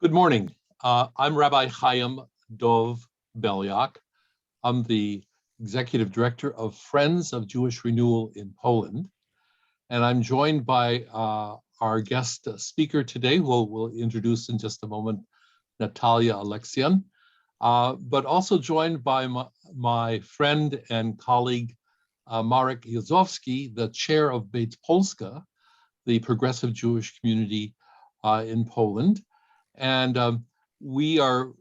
Good morning. I'm Rabbi Chaim Dov Belyak. I'm the Executive Director of Friends of Jewish Renewal in Poland. And I'm joined by our guest speaker today, who we'll introduce in just a moment, Natalia Aleksiun, but also joined by my friend and colleague, Marek Jozowski, the chair of Beit Polska, the progressive Jewish community in Poland. And we are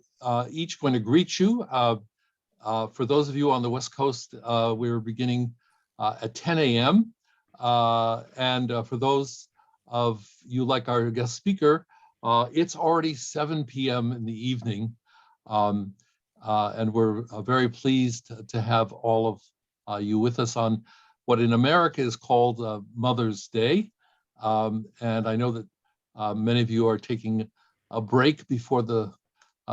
each going to greet you. For those of you on the West Coast, we're beginning at 10 a.m. And for those of you like our guest speaker, it's already 7 p.m. in the evening. And we're very pleased to have all of you with us on what in America is called Mother's Day. And I know that many of you are taking a break before the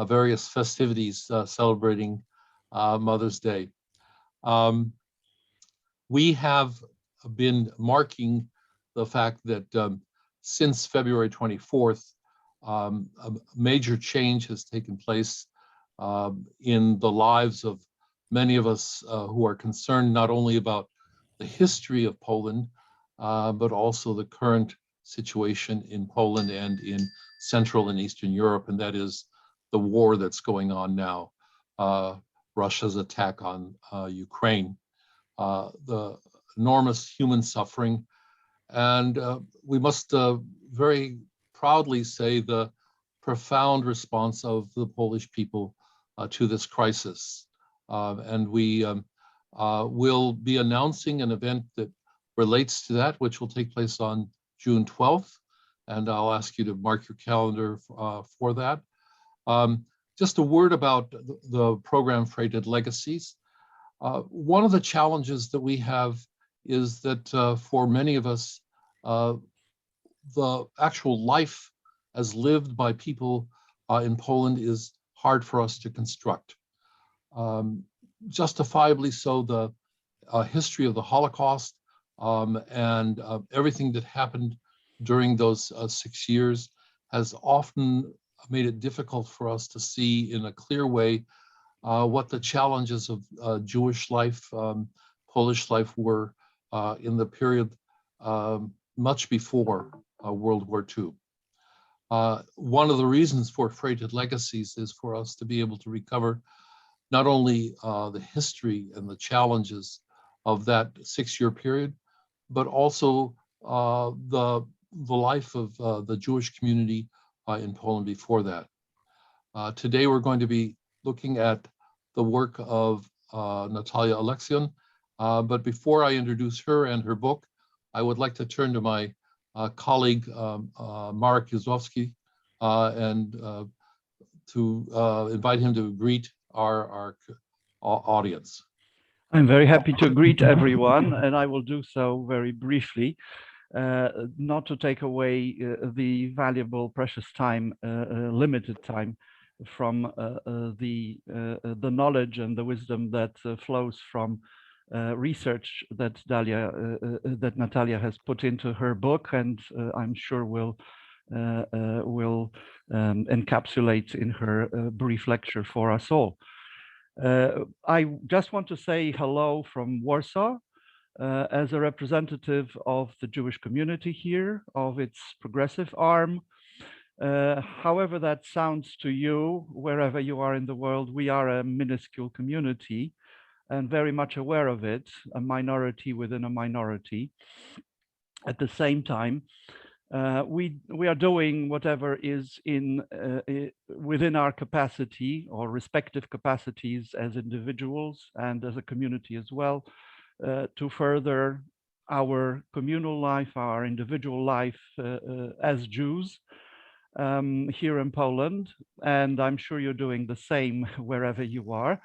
various festivities celebrating Mother's Day. We have been marking the fact that since February 24th, a major change has taken place in the lives of many of us who are concerned not only about the history of Poland, but also the current situation in Poland and in Central and Eastern Europe, and that is the war that's going on now, Russia's attack on Ukraine, the enormous human suffering, and we must very proudly say the profound response of the Polish people to this crisis. And we will be announcing an event that relates to that, which will take place on June 12th. And I'll ask you to mark your calendar for that. Just a word about the program Freighted Legacies. One of the challenges that we have is that for many of us, the actual life as lived by people in Poland is hard for us to construct. Justifiably so, the history of the Holocaust and everything that happened during those 6 years has often made it difficult for us to see in a clear way what the challenges of Jewish life, Polish life were in the period much before World War II. One of the reasons for Freighted Legacies is for us to be able to recover not only the history and the challenges of that 6-year period, but also the life of the Jewish community in Poland before that. Today we're going to be looking at the work of Natalia Aleksiun, but before I introduce her and her book, I would like to turn to my colleague Marek Jozowski and to invite him to greet our audience. I'm very happy to greet everyone, and I will do so very briefly, not to take away the valuable, precious time, limited time from the knowledge and the wisdom that flows from research that Natalia has put into her book, and I'm sure will encapsulate in her brief lecture for us all. I just want to say hello from Warsaw as a representative of the Jewish community here, of its progressive arm. However that sounds to you, wherever you are in the world, we are a minuscule community and very much aware of it, a minority within a minority. At the same time, we are doing whatever is within our capacity or respective capacities as individuals and as a community as well, to further our communal life, our individual life as Jews here in Poland. And I'm sure you're doing the same wherever you are.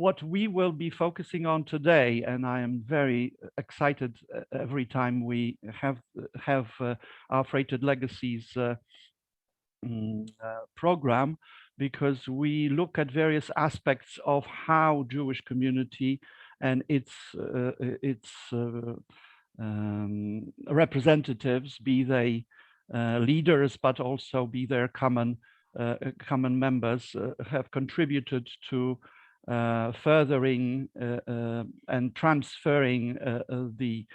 What we will be focusing on today, and I am very excited every time we have our Freighted Legacies program, because we look at various aspects of how Jewish community and its representatives, be they leaders, but also be their common members, have contributed to furthering and transferring the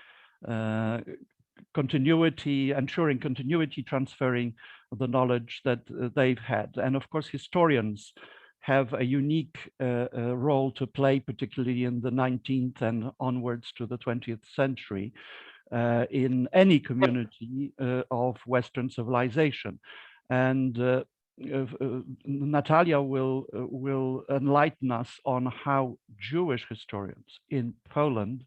continuity, ensuring continuity, transferring the knowledge that they've had. And of course, historians have a unique role to play, particularly in the 19th and onwards to the 20th century, in any community of Western civilization. And Natalia will enlighten us on how Jewish historians in Poland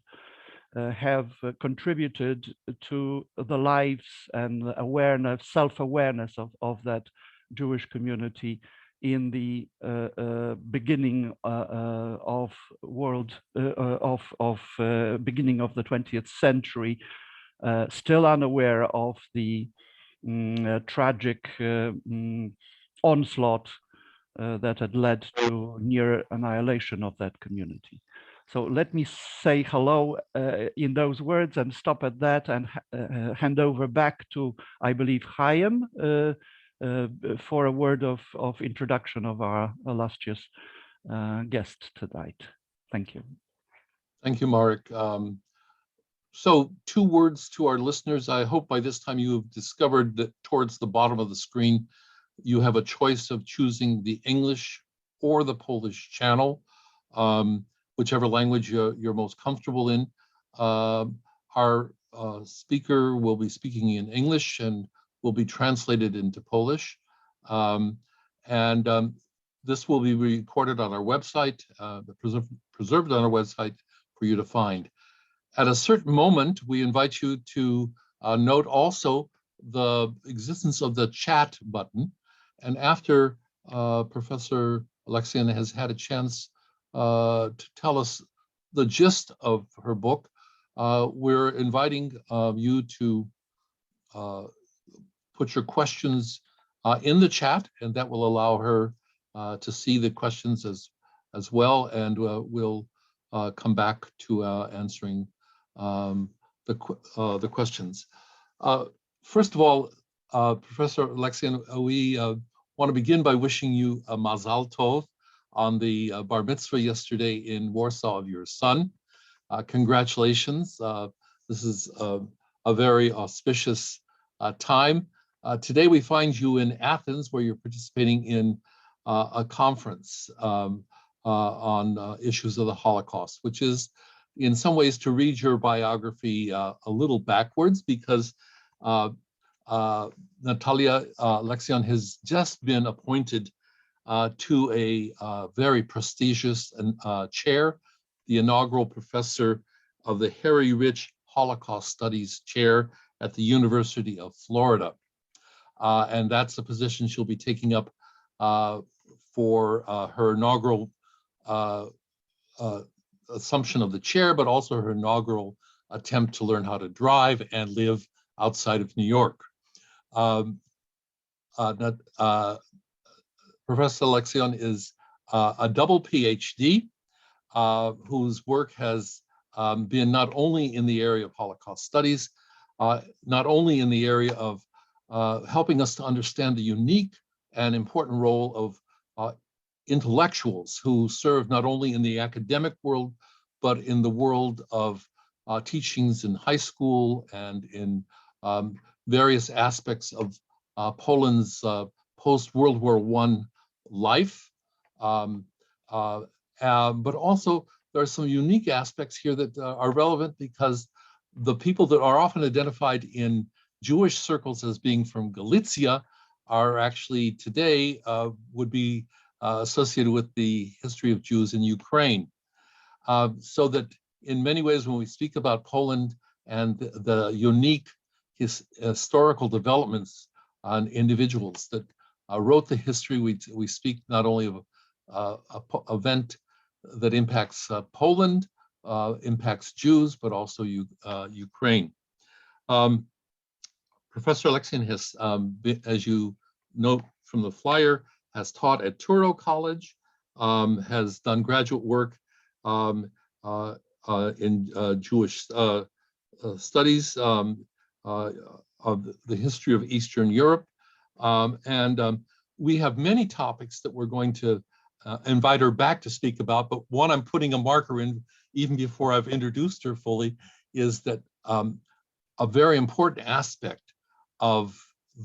have contributed to the lives and awareness, self-awareness of that Jewish community in the beginning of beginning of the 20th century, still unaware of the tragic onslaught that had led to near annihilation of that community. So let me say hello in those words and stop at that, and hand over back to, I believe, Chaim for a word of introduction of our illustrious guest tonight. Thank you. Thank you, Marek. So 2 words to our listeners. I hope by this time you have discovered that towards the bottom of the screen, you have a choice of choosing the English or the Polish channel, whichever language you're most comfortable in. Our speaker will be speaking in English and will be translated into Polish. This will be recorded on our website, preserved on our website for you to find. At a certain moment, we invite you to note also the existence of the chat button. And after Professor Aleksiun has had a chance to tell us the gist of her book, we're inviting you to put your questions in the chat, and that will allow her to see the questions as well, and we'll come back to answering the questions. First of all, Professor Aleksiun, we want to begin by wishing you a Mazal Tov on the bar mitzvah yesterday in Warsaw of your son. Congratulations. This is a very auspicious time. Today we find you in Athens, where you're participating in a conference on issues of the Holocaust, which is in some ways, to read your biography a little backwards, because Natalia Aleksiun has just been appointed to a very prestigious chair, the inaugural professor of the Harry Rich Holocaust Studies Chair at the University of Florida. And that's a position she'll be taking up for her inaugural assumption of the chair, but also her inaugural attempt to learn how to drive and live outside of New York. Professor Aleksiun is a double PhD whose work has been not only in the area of Holocaust studies, not only in the area of helping us to understand the unique and important role of intellectuals who serve not only in the academic world, but in the world of teachings in high school and in various aspects of Poland's post-World War I life. But also there are some unique aspects here that are relevant, because the people that are often identified in Jewish circles as being from Galicia are actually today would be associated with the history of Jews in Ukraine. So that in many ways, when we speak about Poland and the unique historical developments on individuals that wrote the history, we speak not only of an event that impacts Poland, impacts Jews, but also Ukraine. Professor Aleksiun has, as you note from the flyer, has taught at Touro College, has done graduate work in Jewish studies of the history of Eastern Europe. We have many topics that we're going to invite her back to speak about, but one I'm putting a marker in even before I've introduced her fully is that a very important aspect of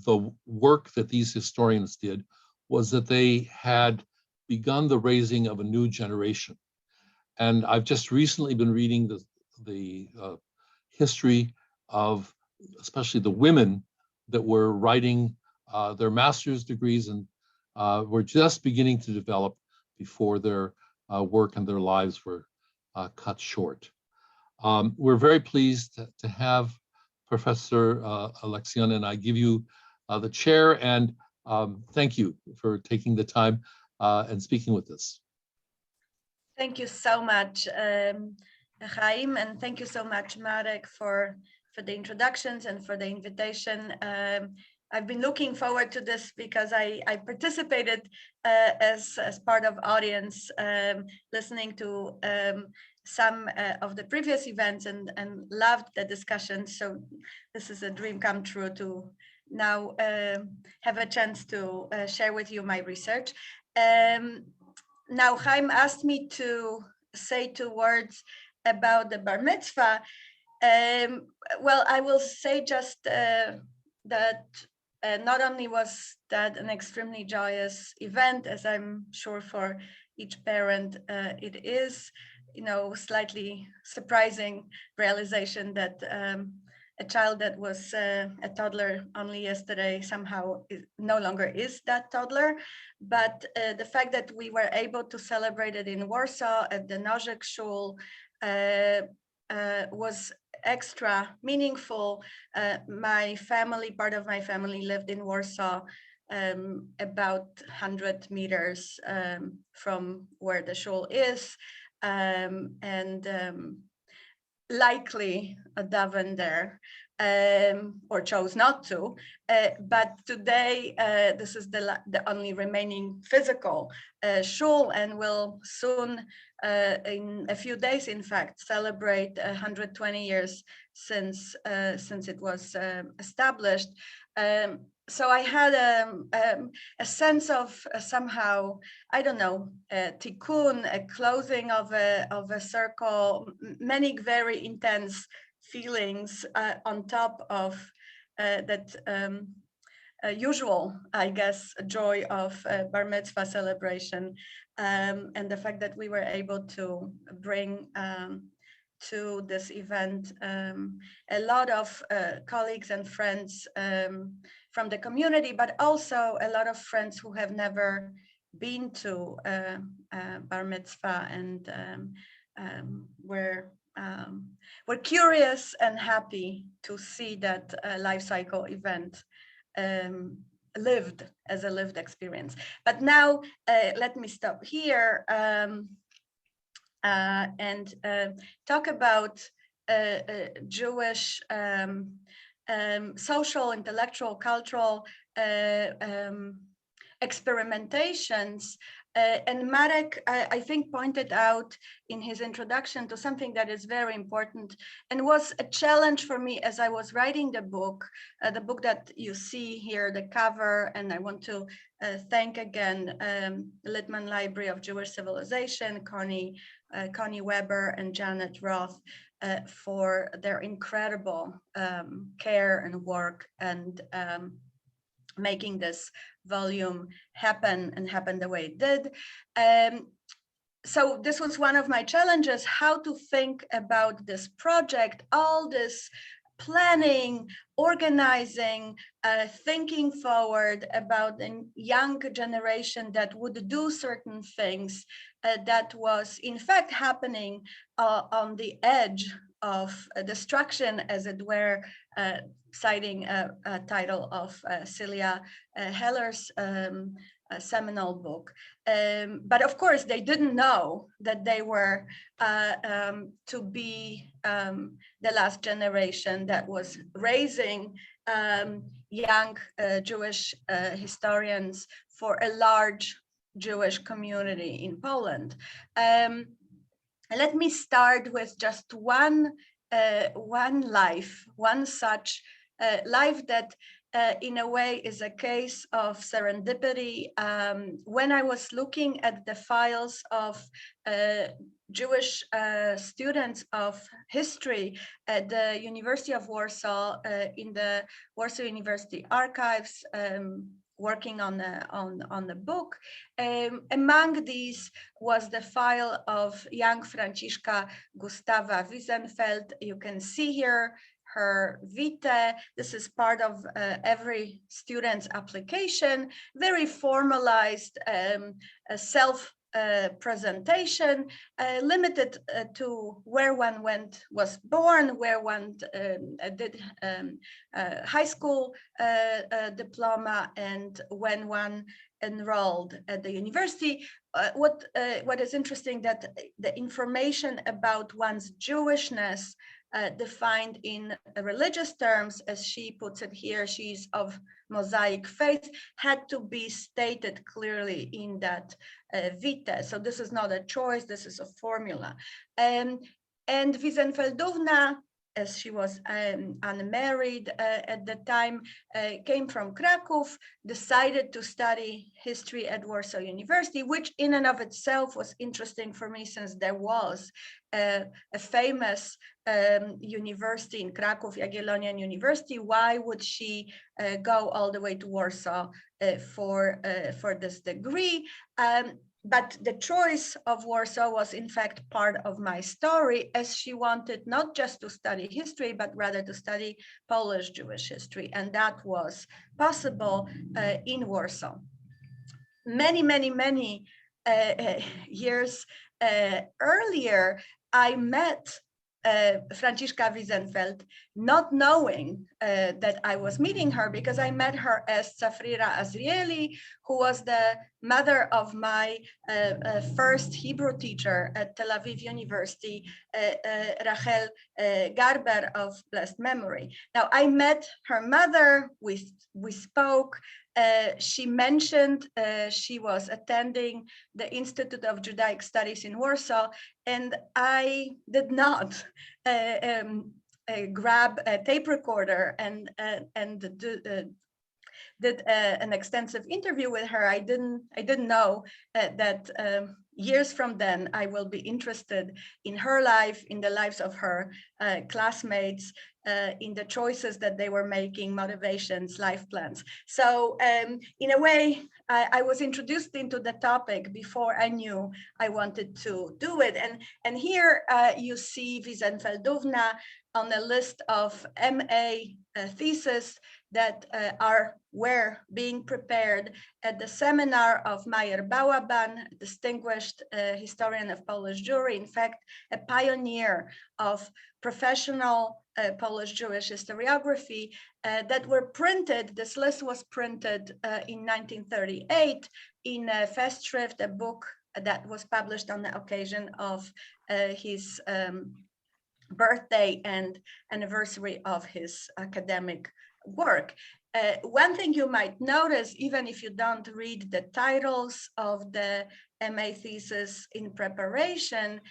the work that these historians did was that they had begun the raising of a new generation. And I've just recently been reading the history of especially the women that were writing their master's degrees and were just beginning to develop before their work and their lives were cut short. We're very pleased to have Professor Aleksiun, and I give you the chair, and thank you for taking the time and speaking with us. Thank you so much, Chaim, and thank you so much, Marek, for the introductions and for the invitation. I've been looking forward to this because I participated as part of audience, listening to some of the previous events and loved the discussion. So this is a dream come true to now have a chance to share with you my research. Now, Chaim asked me to say 2 words about the bar mitzvah. Well, I will say just that not only was that an extremely joyous event, as I'm sure for each parent it is, you know, slightly surprising realization that a child that was a toddler only yesterday somehow no longer is that toddler. But the fact that we were able to celebrate it in Warsaw at the Mojzesz Schorr was extra meaningful. My family, part of my family lived in Warsaw, about 100 meters from where the Schorr is, and likely davened there, or chose not to. But today, this is the only remaining physical shul, and will soon, in a few days, in fact, celebrate 120 years since it was established. So I had a sense of somehow, I don't know, tikkun, a closing of a circle, many very intense feelings on top of that usual, I guess, joy of bar mitzvah celebration, and the fact that we were able to bring to this event a lot of colleagues and friends from the community, but also a lot of friends who have never been to bar mitzvah, and we're curious and happy to see that life cycle event lived as a lived experience. But now let me stop here and talk about Jewish social, intellectual, cultural experimentations. And Marek, I think, pointed out in his introduction to something that is very important and was a challenge for me as I was writing the book that you see here, the cover. And I want to thank again the Littman Library of Jewish Civilization, Connie Weber and Janet Roth, for their incredible care and work and making this volume happen the way it did. So this was one of my challenges, how to think about this project, all this planning, organizing, thinking forward about the young generation that would do certain things that was in fact happening on the edge of destruction, as it were, citing a title of Celia Heller's seminal book. But of course, they didn't know that they were to be the last generation that was raising young Jewish historians for a large Jewish community in Poland. Let me start with just one life, one such life that in a way is a case of serendipity. When I was looking at the files of Jewish students of history at the University of Warsaw, in the Warsaw University archives, working on the book. Among these was the file of young Franciszka Gustawa Wiesenfeld. You can see here her vitae. This is part of every student's application, very formalized self presentation, limited to where one was born, where one did high school diploma, and when one enrolled at the university. What is interesting that the information about one's Jewishness defined in religious terms, as she puts it here, she's of Mosaic faith, had to be stated clearly in that vitae. So this is not a choice, this is a formula. And Wiesenfeldowna, as she was unmarried at the time, came from Kraków, decided to study history at Warsaw University, which in and of itself was interesting for me, since there was a famous university in Kraków, Jagiellonian University. Why would she go all the way to Warsaw for this degree? But the choice of Warsaw was in fact part of my story, as she wanted not just to study history, but rather to study Polish Jewish history. And that was possible in Warsaw. Many years earlier, I met Franciszka Wiesenfeld, not knowing that I was meeting her, because I met her as Safrira Azrieli, who was the mother of my first Hebrew teacher at Tel Aviv University, Rachel Garber of blessed memory. Now, I met her mother, we spoke. She mentioned she was attending the Institute of Judaic Studies in Warsaw, and I did not grab a tape recorder and did an extensive interview with her. I didn't know that years from then I will be interested in her life, in the lives of her classmates, in the choices that they were making, motivations, life plans. So in a way, I was introduced into the topic before I knew I wanted to do it. And here you see Wiesenfeldowna on a list of MA theses that were being prepared at the seminar of Majer Balaban, distinguished historian of Polish Jewry, in fact, a pioneer of professional Polish Jewish historiography, that were printed. This list was printed in 1938 in a Festschrift, a book that was published on the occasion of his birthday and anniversary of his academic work. One thing you might notice, even if you don't read the titles of the MA thesis in preparation,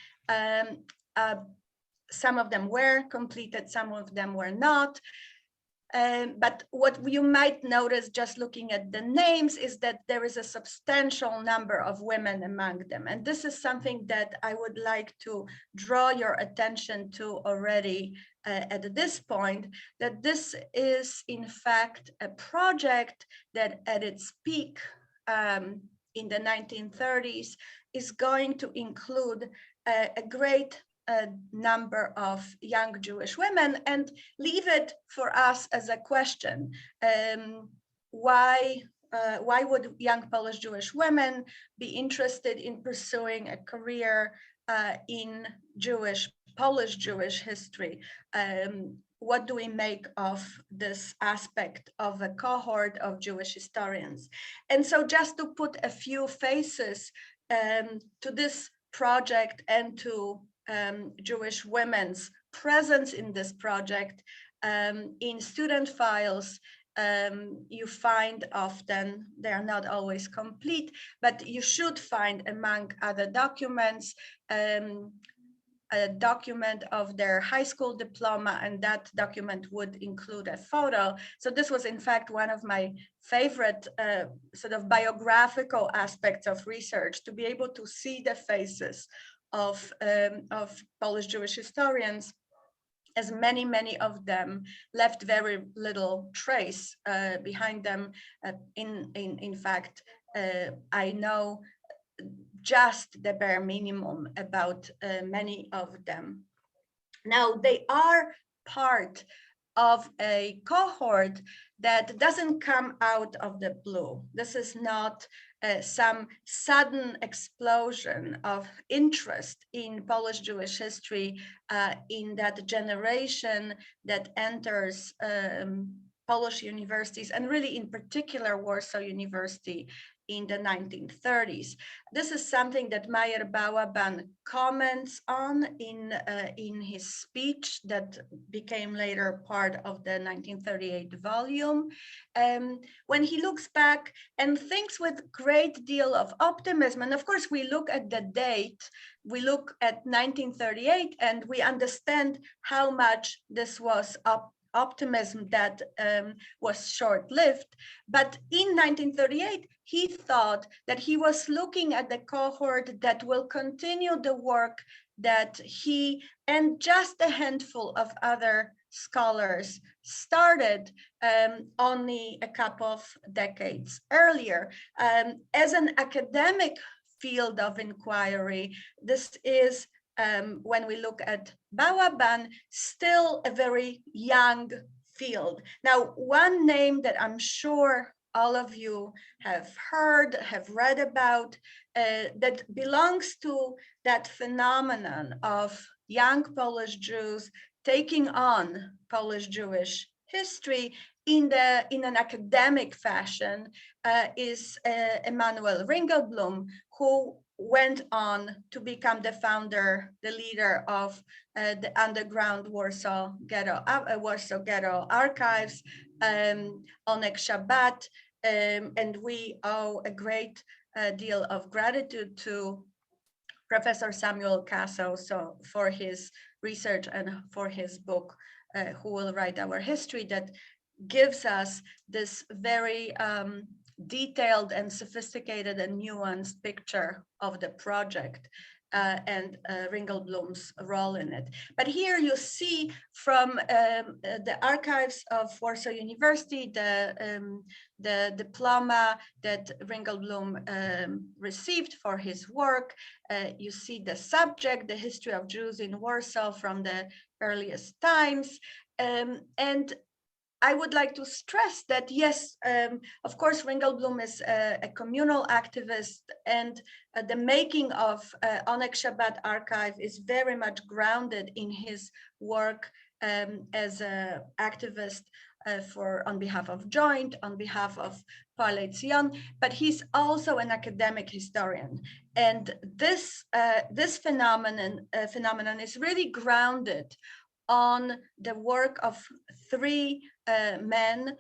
some of them were completed, some of them were not. But what you might notice just looking at the names is that there is a substantial number of women among them. And this is something that I would like to draw your attention to already at this point, that this is in fact a project that at its peak in the 1930s is going to include a great number of young Jewish women, and leave it for us as a question. Why would young Polish Jewish women be interested in pursuing a career in Polish Jewish history? What do we make of this aspect of a cohort of Jewish historians? And so just to put a few faces to this project and to Jewish women's presence in this project, in student files, you find often, they are not always complete, but you should find among other documents a document of their high school diploma, and that document would include a photo. So this was in fact one of my favorite sort of biographical aspects of research, to be able to see the faces of Polish Jewish historians, as many of them left very little trace behind them. In fact, I know just the bare minimum about many of them. Now, they are part of a cohort that doesn't come out of the blue. This is not some sudden explosion of interest in Polish Jewish history in that generation that enters Polish universities, and really in particular Warsaw University in the 1930s. This is something that Majer Balaban comments on in his speech that became later part of the 1938 volume. When he looks back and thinks with great deal of optimism, and of course we look at the date, we look at 1938 and we understand how much this was optimism that was short-lived. But in 1938, he thought that he was looking at the cohort that will continue the work that he and just a handful of other scholars started only a couple of decades earlier. As an academic field of inquiry, this is when we look at Balaban, still a very young field. Now, one name that I'm sure all of you have heard, have read about, that belongs to that phenomenon of young Polish Jews taking on Polish Jewish history in an academic fashion, is Emanuel Ringleblum, who went on to become the founder, the leader of the underground Warsaw Ghetto archives, Onek Shabbat, and we owe a great deal of gratitude to Professor Samuel Casso for his research and for his book, Who Will Write Our History, that gives us this very detailed and sophisticated and nuanced picture of the project and Ringleblum's role in it. But here you see from the archives of Warsaw University, the diploma that Ringleblum received for his work. You see the subject, the history of Jews in Warsaw from the earliest times. And I would like to stress that, yes, of course, Ringleblum is a communal activist, and the making of Onek Shabbat archive is very much grounded in his work as an activist on behalf of Joint, on behalf of Poale Zion, but he's also an academic historian. And this phenomenon is really grounded on the work of three men,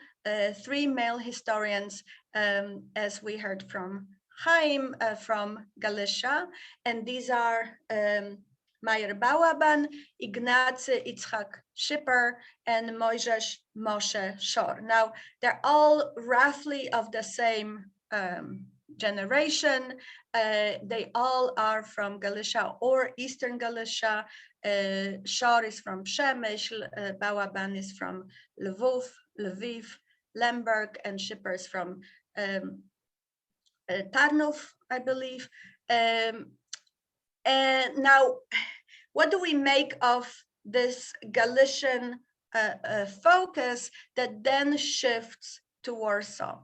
three male historians, as we heard from Chaim from Galicia, and these are Majer Balaban, Ignacy Itzhak Schipper, and Mojzesz Schorr. Now, they're all roughly of the same generation. They all are from Galicia or Eastern Galicia. Schorr is from Przemyśl, Balaban is from Lviv, Lemberg, and Schipper is from Tarnów, I believe. And now, what do we make of this Galician focus that then shifts to Warsaw?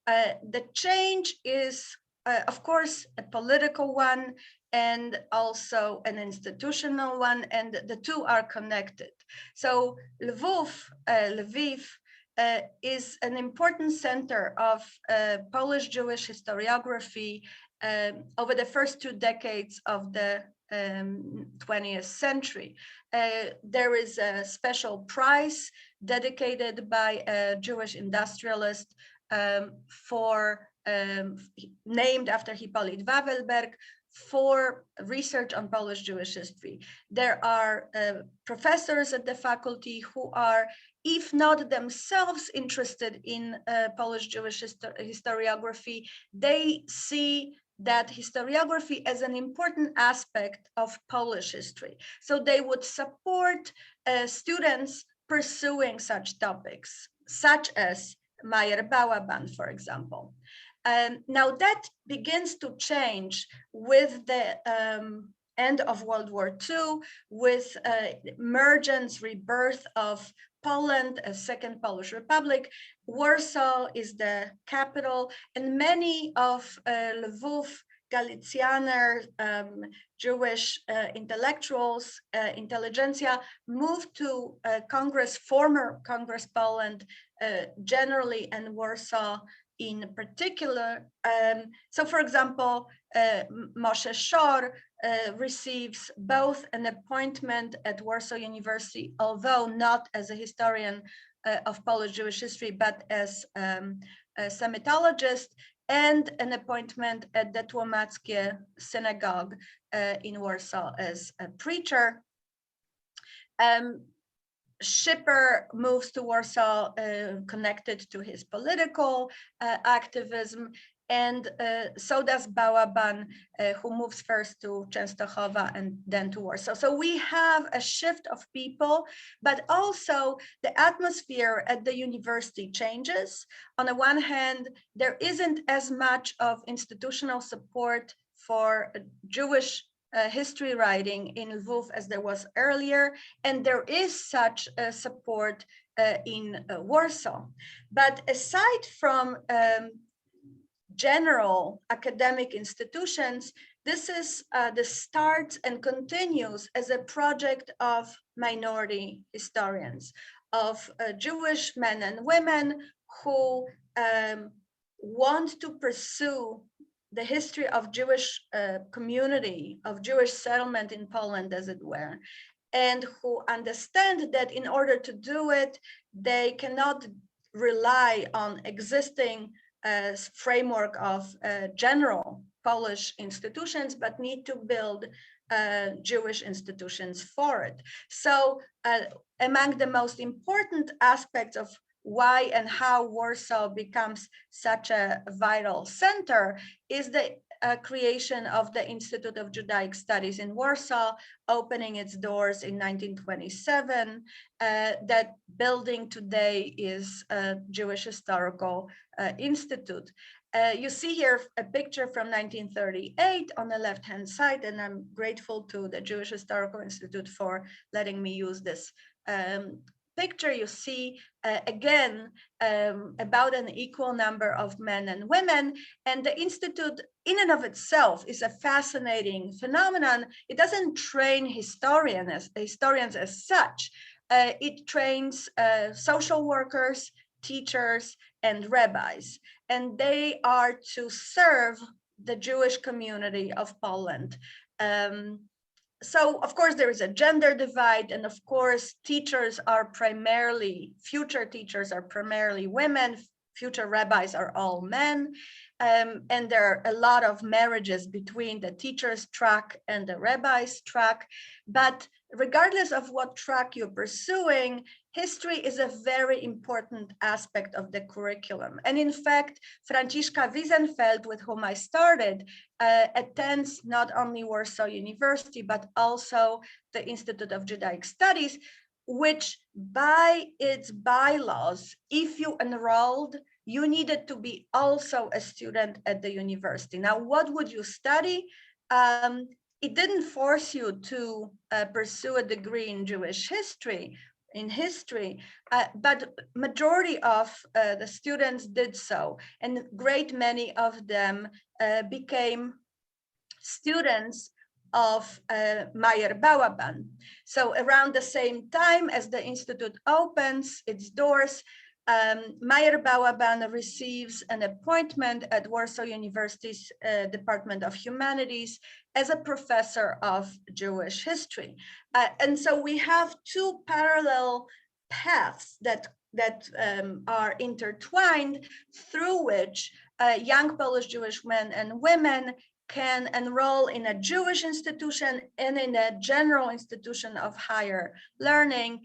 The change is, of course, a political one and also an institutional one, and the two are connected. So Lviv is an important center of Polish Jewish historiography over the first 2 decades of the 20th century. There is a special prize dedicated by a Jewish industrialist named after Hippolyt Wawelberg for research on Polish Jewish history. There are professors at the faculty who are, if not themselves interested in Polish Jewish historiography, they see that historiography as an important aspect of Polish history. So they would support students pursuing such topics, such as Majer Balaban, for example. Now that begins to change with the end of World War II, with emergence, rebirth of Poland, a second Polish Republic. Warsaw is the capital, and many of Lwów, Galicianer, Jewish intellectuals, intelligentsia moved to Congress, former Congress Poland generally, and Warsaw in particular. So for example, Mojzesz Schorr receives both an appointment at Warsaw University, although not as a historian of Polish Jewish history, but as a Semitologist, and an appointment at the Tłomackie Synagogue in Warsaw as a preacher. Schipper moves to Warsaw connected to his political activism, and so does Balaban, who moves first to Częstochowa and then to Warsaw. So we have a shift of people, but also the atmosphere at the university changes. On the one hand, there isn't as much of institutional support for Jewish history writing in Lwów as there was earlier, and there is such support in Warsaw. But aside from general academic institutions, this is the start and continues as a project of minority historians, of Jewish men and women who want to pursue the history of Jewish community, of Jewish settlement in Poland, as it were, and who understand that in order to do it, they cannot rely on existing framework of general Polish institutions, but need to build Jewish institutions for it. So among the most important aspects of why and how Warsaw becomes such a vital center is the creation of the Institute of Judaic Studies in Warsaw, opening its doors in 1927. That building today is a Jewish Historical Institute. You see here a picture from 1938 on the left-hand side, and I'm grateful to the Jewish Historical Institute for letting me use this picture. You see again about an equal number of men and women, and the institute in and of itself is a fascinating phenomenon. It doesn't train historians as such. It trains social workers, teachers, and rabbis, and they are to serve the Jewish community of Poland. So of course there is a gender divide, and of course teachers are primarily, future teachers are primarily women, future rabbis are all men, and there are a lot of marriages between the teachers track and the rabbis track. But regardless of what track you're pursuing, history is a very important aspect of the curriculum. And in fact, Franciszka Wiesenfeld, with whom I started, attends not only Warsaw University, but also the Institute of Judaic Studies, which by its bylaws, if you enrolled, you needed to be also a student at the university. Now, what would you study? It didn't force you to pursue a degree in Jewish history, but majority of the students did so, and great many of them became students of Majer Balaban. So around the same time as the institute opens its doors, Majer Balaban receives an appointment at Warsaw University's Department of Humanities as a professor of Jewish history. And so we have two parallel paths that are intertwined, through which young Polish Jewish men and women can enroll in a Jewish institution and in a general institution of higher learning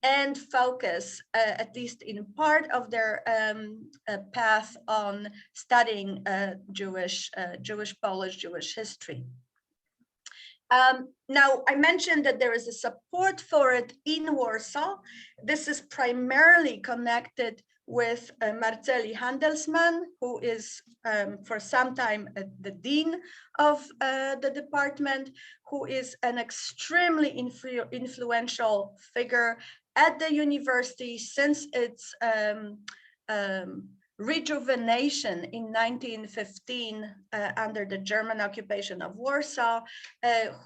and focus, at least in part of their path, on studying Jewish, Polish Jewish history. Now, I mentioned that there is a support for it in Warsaw. This is primarily connected with Marceli Handelsman, who is for some time the dean of the department, who is an extremely influential figure at the university since its rejuvenation in 1915 under the German occupation of Warsaw,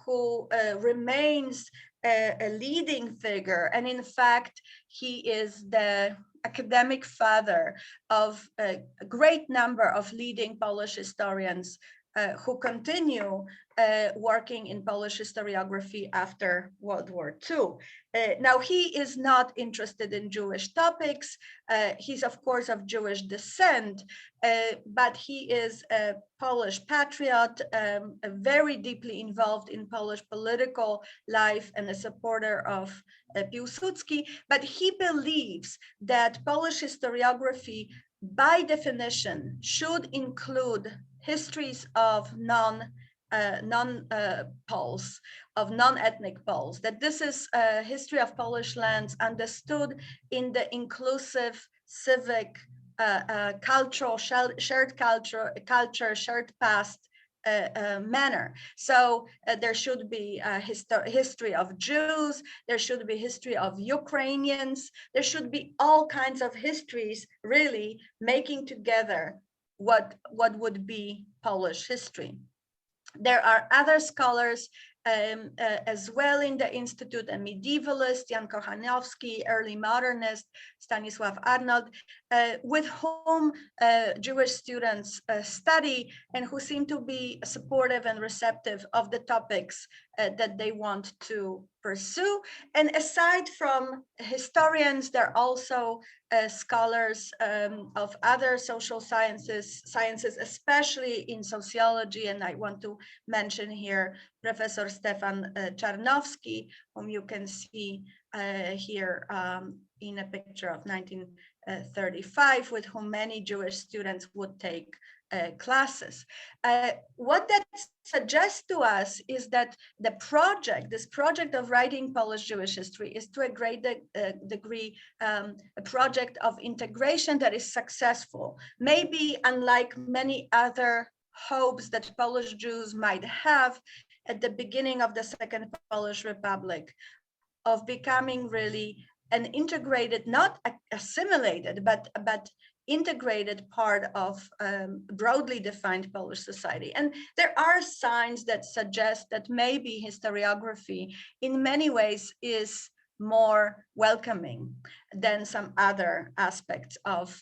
who remains a leading figure. And in fact, he is the academic father of a great number of leading Polish historians who continue working in Polish historiography after World War II. Now, he is not interested in Jewish topics. He's, of course, of Jewish descent, but he is a Polish patriot, very deeply involved in Polish political life and a supporter of Piłsudski. But he believes that Polish historiography, by definition, should include histories of non-Poles, of non-ethnic Poles, that this is a history of Polish lands understood in the inclusive, civic, cultural, shared culture, shared past manner. So there should be a history of Jews, there should be history of Ukrainians, there should be all kinds of histories really making together what would be Polish history. There are other scholars as well in the Institute, a medievalist, Jan Kochanowski, early modernist, Stanisław Arnold, with whom Jewish students study and who seem to be supportive and receptive of the topics that they want to pursue. And aside from historians, there are also scholars of other social sciences, especially in sociology. And I want to mention here Professor Stefan Czarnowski, whom you can see here in a picture of 1935, with whom many Jewish students would take classes. What that suggests to us is that the project, this project of writing Polish Jewish history, is to a great degree a project of integration that is successful. Maybe unlike many other hopes that Polish Jews might have at the beginning of the Second Polish Republic, of becoming really an integrated, not assimilated, but integrated part of broadly defined Polish society. And there are signs that suggest that maybe historiography in many ways is more welcoming than some other aspects of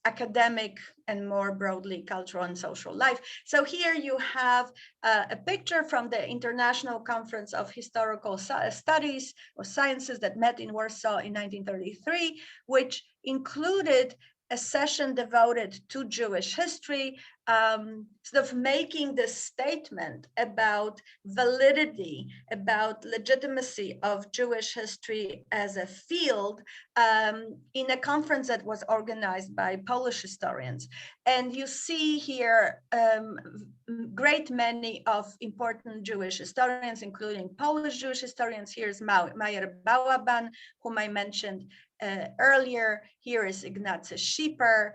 academic and more broadly cultural and social life. So here you have a picture from the International Conference of Historical Studies or Sciences that met in Warsaw in 1933, which included a session devoted to Jewish history, sort of making this statement about validity, about legitimacy of Jewish history as a field in a conference that was organized by Polish historians. And you see here great many of important Jewish historians, including Polish Jewish historians. Here's Majer Balaban, whom I mentioned earlier. Here is Ignacy Schipper.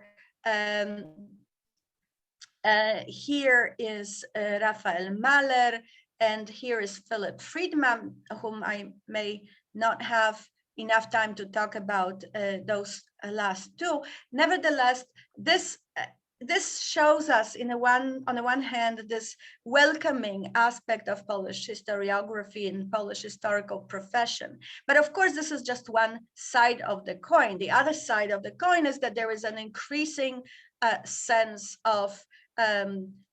Here is Raphael Mahler, and here is Filip Friedman, whom I may not have enough time to talk about those last two. Nevertheless, this shows us on the one hand, this welcoming aspect of Polish historiography and Polish historical profession. But of course, this is just one side of the coin. The other side of the coin is that there is an increasing sense of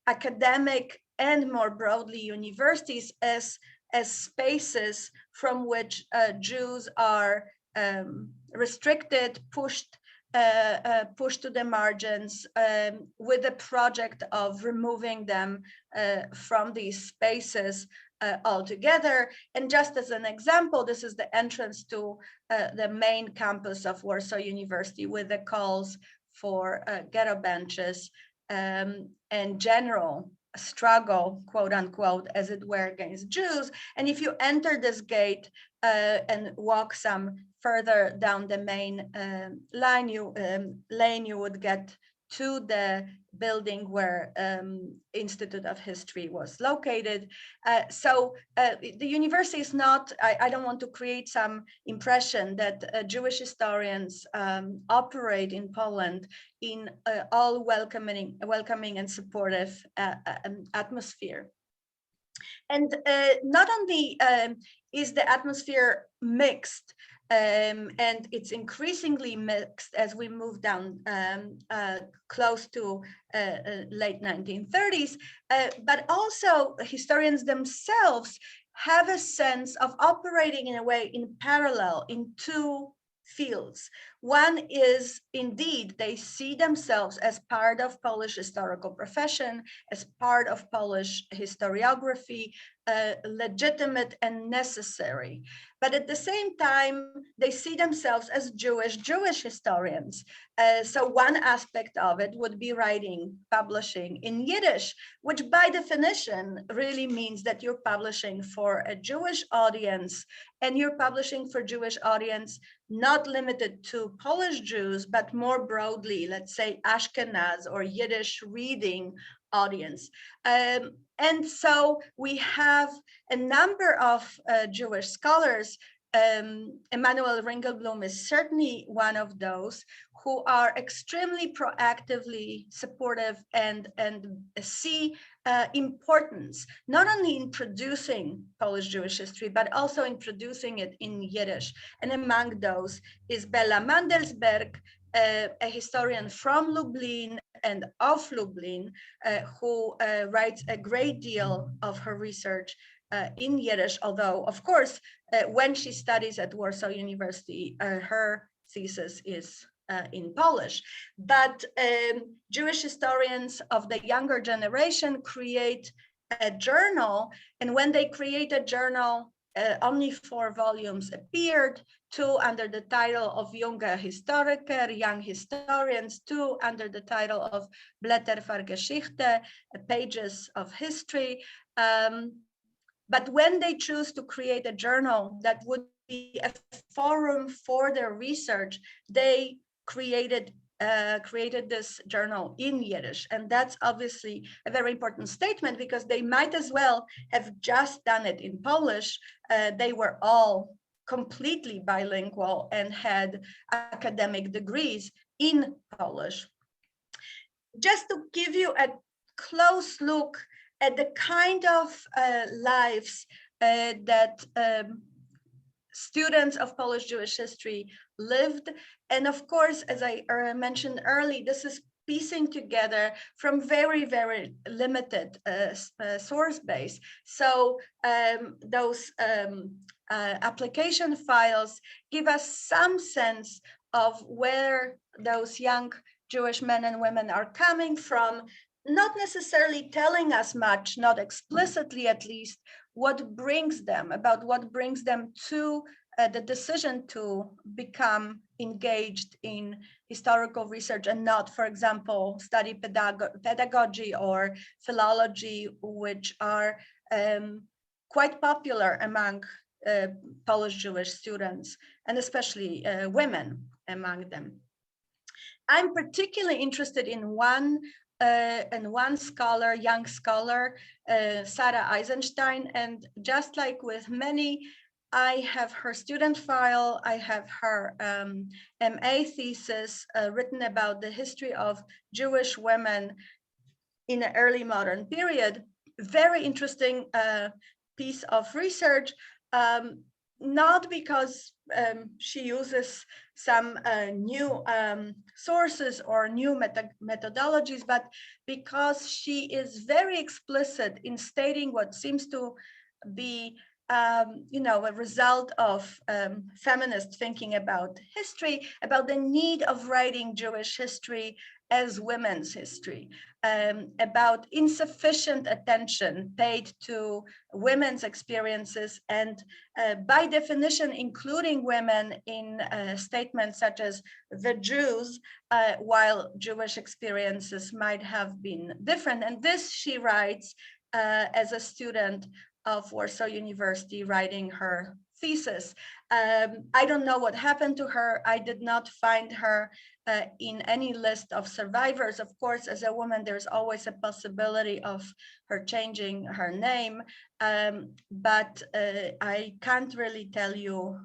academic and more broadly universities as spaces from which Jews are restricted, pushed pushed to the margins with the project of removing them from these spaces altogether. And just as an example, this is the entrance to the main campus of Warsaw University with the calls for ghetto benches and general struggle, quote unquote, as it were, against Jews. And if you enter this gate and walk some further down the main lane, you would get to the building where Institute of History was located. So the university is not, I don't want to create some impression that Jewish historians operate in Poland in all welcoming and supportive atmosphere. And not only is the atmosphere mixed, and it's increasingly mixed as we move down close to late 1930s, but also historians themselves have a sense of operating in a way in parallel in two fields. One is indeed they see themselves as part of Polish historical profession, as part of Polish historiography, legitimate and necessary. But at the same time, they see themselves as Jewish historians. So one aspect of it would be writing, publishing in Yiddish, which by definition really means that you're publishing for a Jewish audience, and you're publishing for Jewish audience not limited to Polish Jews, but more broadly, let's say Ashkenaz or Yiddish reading audience. And so we have a number of Jewish scholars. Emanuel Ringleblum is certainly one of those who are extremely proactively supportive and see importance, not only in producing Polish Jewish history, but also in producing it in Yiddish. And among those is Bella Mandelsberg, a historian from Lublin and of Lublin, who writes a great deal of her research in Yiddish, although, of course, when she studies at Warsaw University, her thesis is in Polish. But Jewish historians of the younger generation create a journal, and when they create a journal, only 4 volumes appeared, 2 under the title of Junge Historiker, Young Historians, 2 under the title of Blätter für Geschichte, Pages of History. But when they choose to create a journal that would be a forum for their research, they created this journal in Yiddish. And that's obviously a very important statement, because they might as well have just done it in Polish. They were all completely bilingual and had academic degrees in Polish. Just to give you a close look at the kind of lives that students of Polish Jewish history lived. And of course, as I mentioned earlier, this is piecing together from very, very limited source base. So those application files give us some sense of where those young Jewish men and women are coming from, not necessarily telling us much, not explicitly at least, what brings them to the decision to become engaged in historical research and not, for example, study pedagogy or philology, which are quite popular among Polish Jewish students, and especially women among them. I'm particularly interested in one scholar, young scholar, Sarah Eisenstein, and just like with many, I have her student file, I have her MA thesis written about the history of Jewish women in the early modern period. Very interesting piece of research, not because she uses some new sources or new methodologies, but because she is very explicit in stating what seems to be a result of feminist thinking about history, about the need of writing Jewish history as women's history, about insufficient attention paid to women's experiences, and by definition, including women in statements such as the Jews, while Jewish experiences might have been different. And this, she writes, as a student of Warsaw University writing her thesis. I don't know what happened to her. I did not find her in any list of survivors. Of course, as a woman, there's always a possibility of her changing her name, but I can't really tell you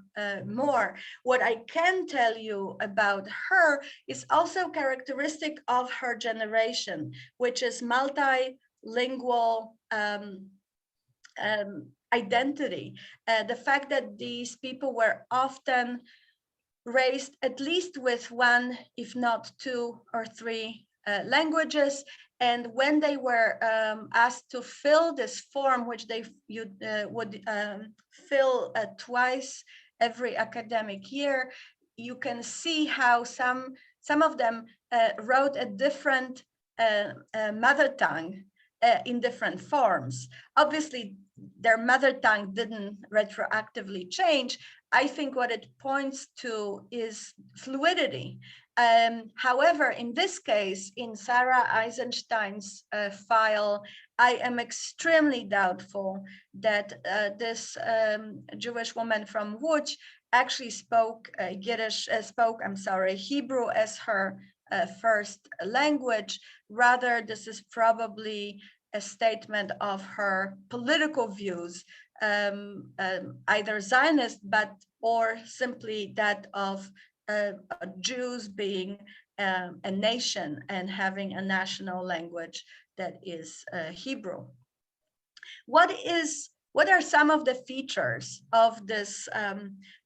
more. What I can tell you about her is also characteristic of her generation, which is multilingual identity. The fact that these people were often raised at least with one, if not two or three languages. And when they were asked to fill this form, which they would fill twice every academic year, you can see how some of them wrote a different mother tongue in different forms. Obviously, their mother tongue didn't retroactively change. I think what it points to is fluidity. However, in this case, in Sarah Eisenstein's file, I am extremely doubtful that this Jewish woman from Łódź actually spoke Hebrew as her first language. Rather, this is probably a statement of her political views, either Zionist, or simply that of Jews being a nation and having a national language that is Hebrew. What are some of the features of this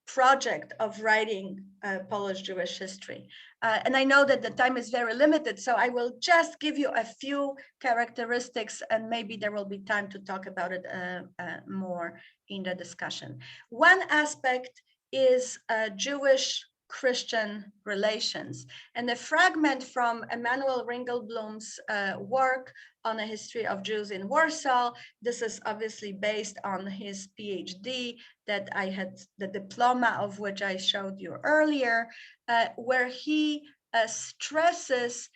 project of writing Polish Jewish history? And I know that the time is very limited, so I will just give you a few characteristics, and maybe there will be time to talk about it more in the discussion. One aspect is Jewish-Christian relations, and a fragment from Emanuel Ringleblum's work on a history of Jews in Warsaw. This is obviously based on his PhD that I had, the diploma of which I showed you earlier, where he stresses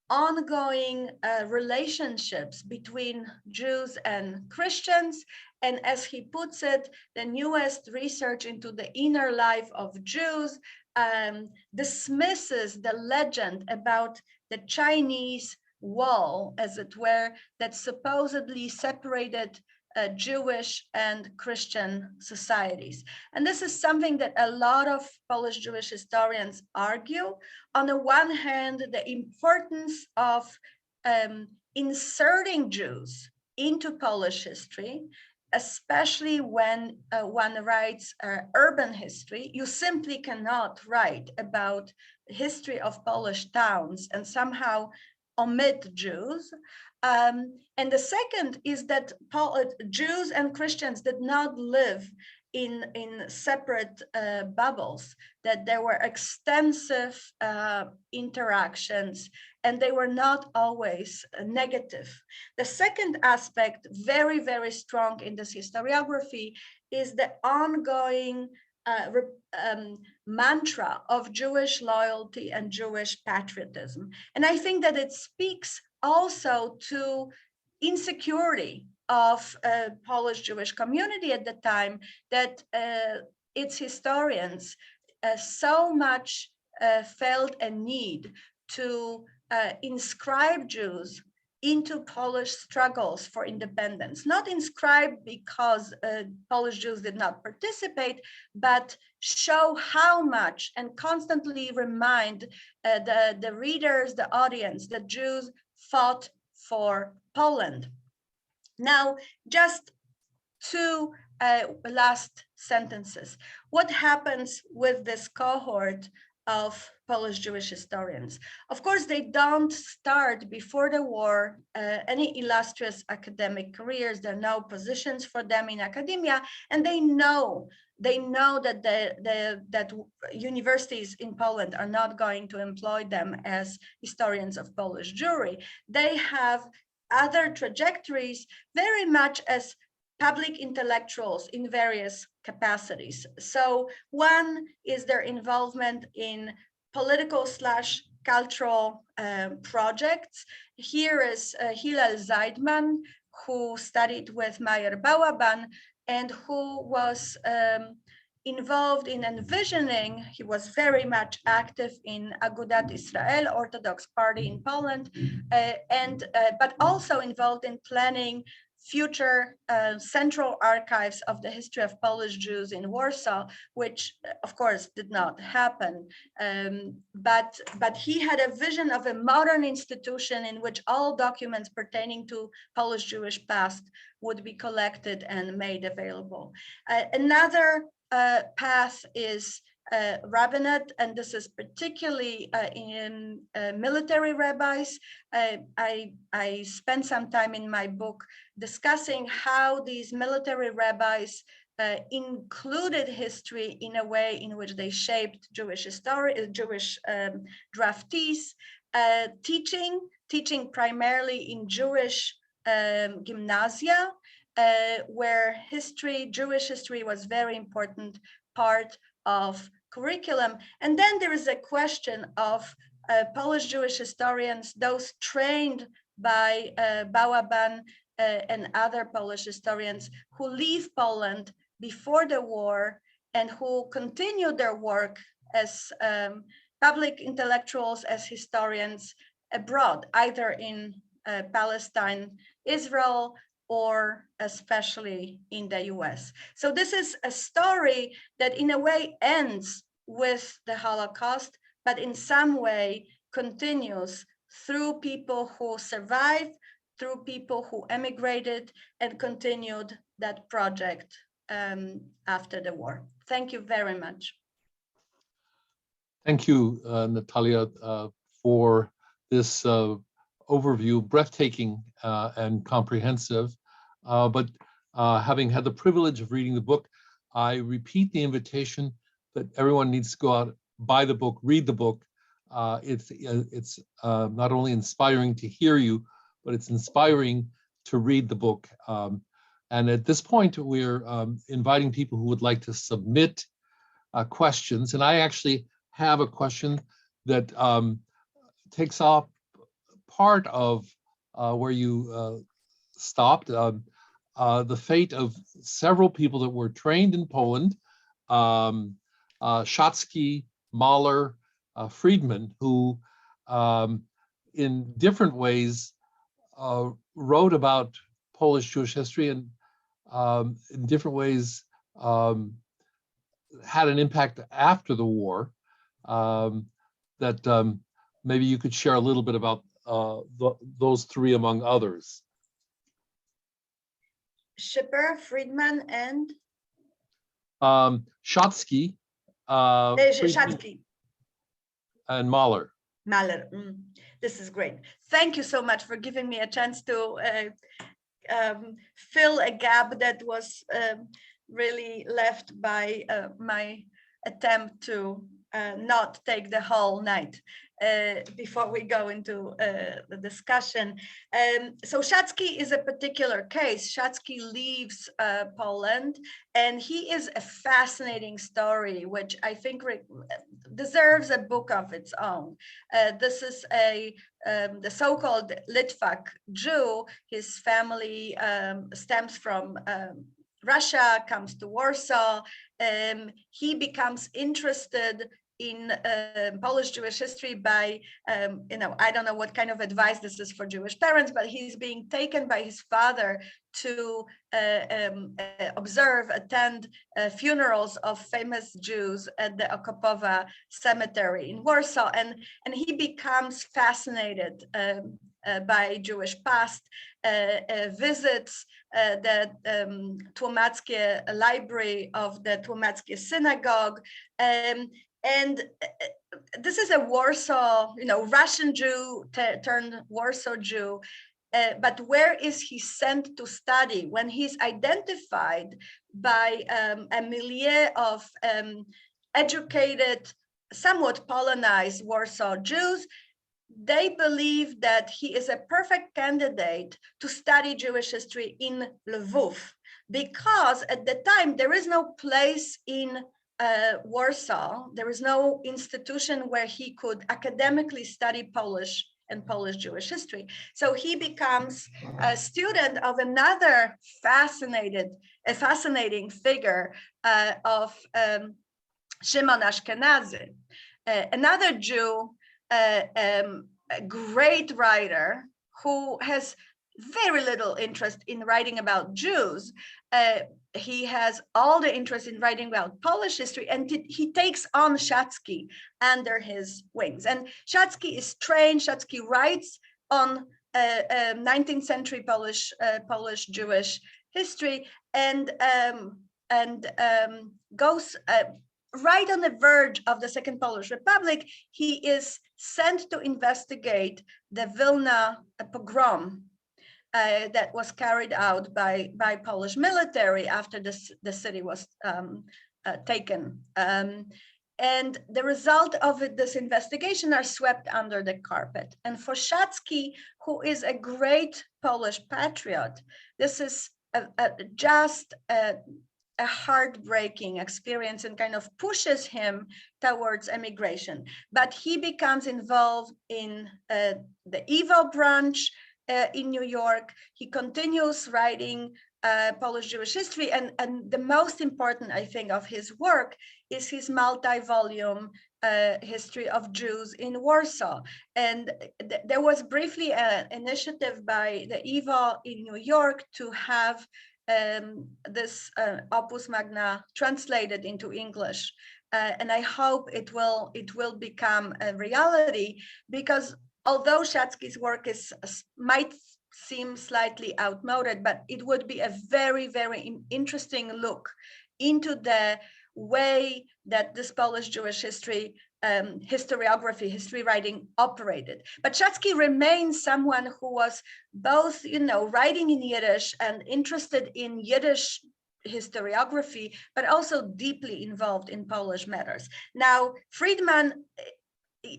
ongoing relationships between Jews and Christians. And as he puts it, the newest research into the inner life of Jews dismisses the legend about the Chinese wall, as it were, that supposedly separated Jewish and Christian societies. And this is something that a lot of Polish Jewish historians argue. On the one hand, the importance of inserting Jews into Polish history, especially when one writes urban history. You simply cannot write about the history of Polish towns and somehow omit Jews. And the second is that Jews and Christians did not live in separate bubbles, that there were extensive interactions, and they were not always negative. The second aspect, very, very strong in this historiography, is the ongoing mantra of Jewish loyalty and Jewish patriotism. And I think that it speaks also to insecurity of Polish Jewish community at the time, that its historians so much felt a need to inscribe Jews into Polish struggles for independence, not inscribed because Polish Jews did not participate, but show how much and constantly remind the readers, the audience, that Jews fought for Poland. Now, just two last sentences. What happens with this cohort of Polish Jewish historians. Of course, they don't start before the war any illustrious academic careers. There are no positions for them in academia, and they know that that universities in Poland are not going to employ them as historians of Polish Jewry. They have other trajectories, very much as public intellectuals in various capacities. So one is their involvement in political/cultural projects. Here is Hillel Zeidman, who studied with Majer Balaban and who was involved in envisioning, he was very much active in Agudat Israel, Orthodox Party in Poland, but also involved in planning future central archives of the history of Polish Jews in Warsaw, which of course did not happen. But he had a vision of a modern institution in which all documents pertaining to Polish Jewish past would be collected and made available. Another path is rabbinate, and this is particularly in military rabbis. I spent some time in my book discussing how these military rabbis included history in a way in which they shaped Jewish draftees, teaching primarily in Jewish gymnasia, where Jewish history was very important part of curriculum. And then there is a question of Polish Jewish historians, those trained by Balaban and other Polish historians who leave Poland before the war and who continue their work as public intellectuals, as historians abroad, either in Palestine, Israel, or especially in the US. So this is a story that in a way ends with the Holocaust, but in some way continues through people who survived, through people who emigrated and continued that project after the war. Thank you very much. Thank you, Natalia, for this overview, breathtaking and comprehensive. But having had the privilege of reading the book, I repeat the invitation that everyone needs to go out, buy the book, read the book. It's not only inspiring to hear you, but it's inspiring to read the book. And at this point, we're inviting people who would like to submit questions. And I actually have a question that takes off part of where you stopped, the fate of several people that were trained in Poland, Schotzky, Mahler, Friedman, who in different ways wrote about Polish Jewish history and in different ways had an impact after the war, that maybe you could share a little bit about those three among others. Schipper, Friedman, and? Schotzky, Schotzky. And Mahler. Mahler. This is great. Thank you so much for giving me a chance to fill a gap that was really left by my attempt to not take the whole night before we go into the discussion. So Schotzky is a particular case. Schotzky leaves Poland, and he is a fascinating story, which I think deserves a book of its own. This is the so-called Litvak Jew. His family stems from Russia, comes to Warsaw. He becomes interested in Polish Jewish history by, I don't know what kind of advice this is for Jewish parents, but he's being taken by his father to attend funerals of famous Jews at the Okopowa cemetery in Warsaw. And he becomes fascinated by Jewish past, visits the Tłomackie library of the Tłomackie synagogue, and this is a Warsaw, Russian Jew turned Warsaw Jew. But where is he sent to study when he's identified by a milieu of educated, somewhat Polonized Warsaw Jews? They believe that he is a perfect candidate to study Jewish history in Lvov, because at the time there is no place in Warsaw, there is no institution where he could academically study Polish and Polish Jewish history. So he becomes a student of another fascinating figure of Shimon Ashkenazi, another Jew, a great writer who has very little interest in writing about Jews. He has all the interest in writing about Polish history, and he takes on Szatzki under his wings. And Szatzki is trained. Szatzki writes on 19th century Polish Jewish history, and goes right on the verge of the Second Polish Republic. He is sent to investigate the Vilna pogrom that was carried out by Polish military after the city was taken. And the result of this investigation are swept under the carpet. And for Szatzki, who is a great Polish patriot, this is just a heartbreaking experience and kind of pushes him towards emigration. But he becomes involved in the Evo branch in New York. He continues writing Polish Jewish history, and the most important, I think, of his work is his multi-volume history of Jews in Warsaw. And there was briefly an initiative by the Evo in New York to have this opus magna translated into English, and I hope it will become a reality, because although Szatzki's work might seem slightly outmoded, but it would be a very, very interesting look into the way that this Polish Jewish history, historiography, history writing operated. But Szatzki remains someone who was both, writing in Yiddish and interested in Yiddish historiography, but also deeply involved in Polish matters. Now, Friedman,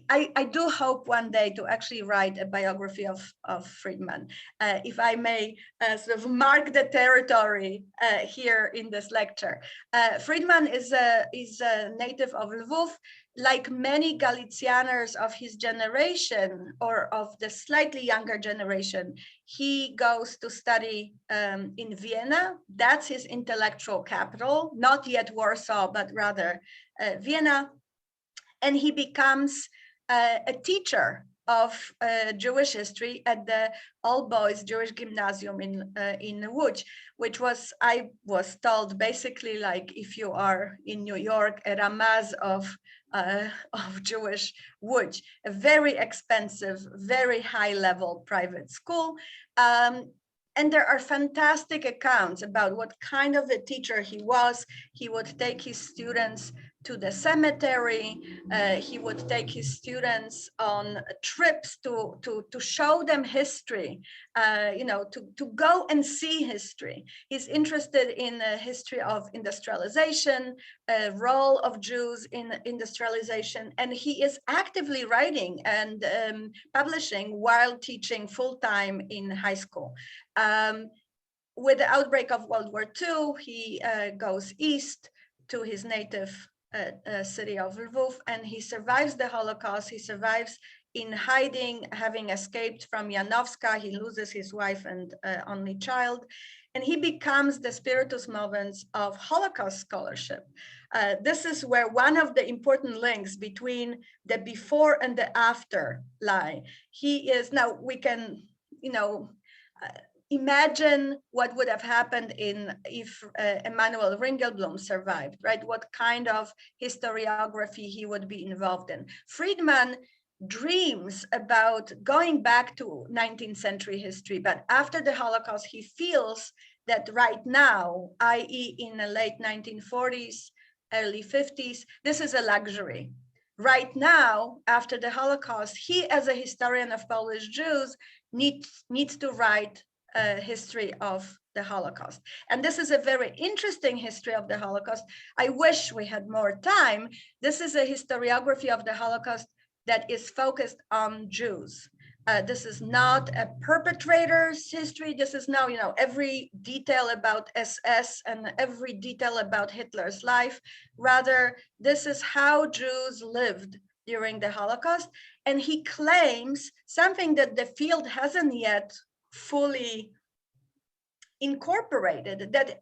I do hope one day to actually write a biography of Friedman, if I may sort of mark the territory here in this lecture. Friedman is a native of Lvov. Like many Galicianers of his generation, or of the slightly younger generation, he goes to study in Vienna. That's his intellectual capital, not yet Warsaw, but rather Vienna. And he becomes a teacher of Jewish history at the all-boys Jewish gymnasium in Łódź, which was, I was told, basically like if you are in New York, a Ramaz of Jewish Łódź, a very expensive, very high-level private school. And there are fantastic accounts about what kind of a teacher he was. He would take his students to the cemetery. He would take his students on trips to show them history, to go and see history. He's interested in the history of industrialization, role of Jews in industrialization, and he is actively writing and publishing while teaching full-time in high school. With the outbreak of World War II, he goes east to his native city of Lvov, and he survives the Holocaust. He survives in hiding, having escaped from Janowska. He loses his wife and only child, and he becomes the spiritus movens of Holocaust scholarship. This is where one of the important links between the before and the after lie. He is, now we can, imagine what would have happened if Emanuel Ringleblum survived, right? What kind of historiography he would be involved in. Friedman dreams about going back to 19th century history, but after the Holocaust, he feels that right now, i.e. in the late 1940s, early 50s, this is a luxury. right now, after the Holocaust, he, as a historian of Polish Jews, needs to write a history of the Holocaust. And this is a very interesting history of the Holocaust. I wish we had more time. This is a historiography of the Holocaust that is focused on Jews. This is not a perpetrator's history. This is now, every detail about SS and every detail about Hitler's life. Rather, this is how Jews lived during the Holocaust. And he claims something that the field hasn't yet fully incorporated, that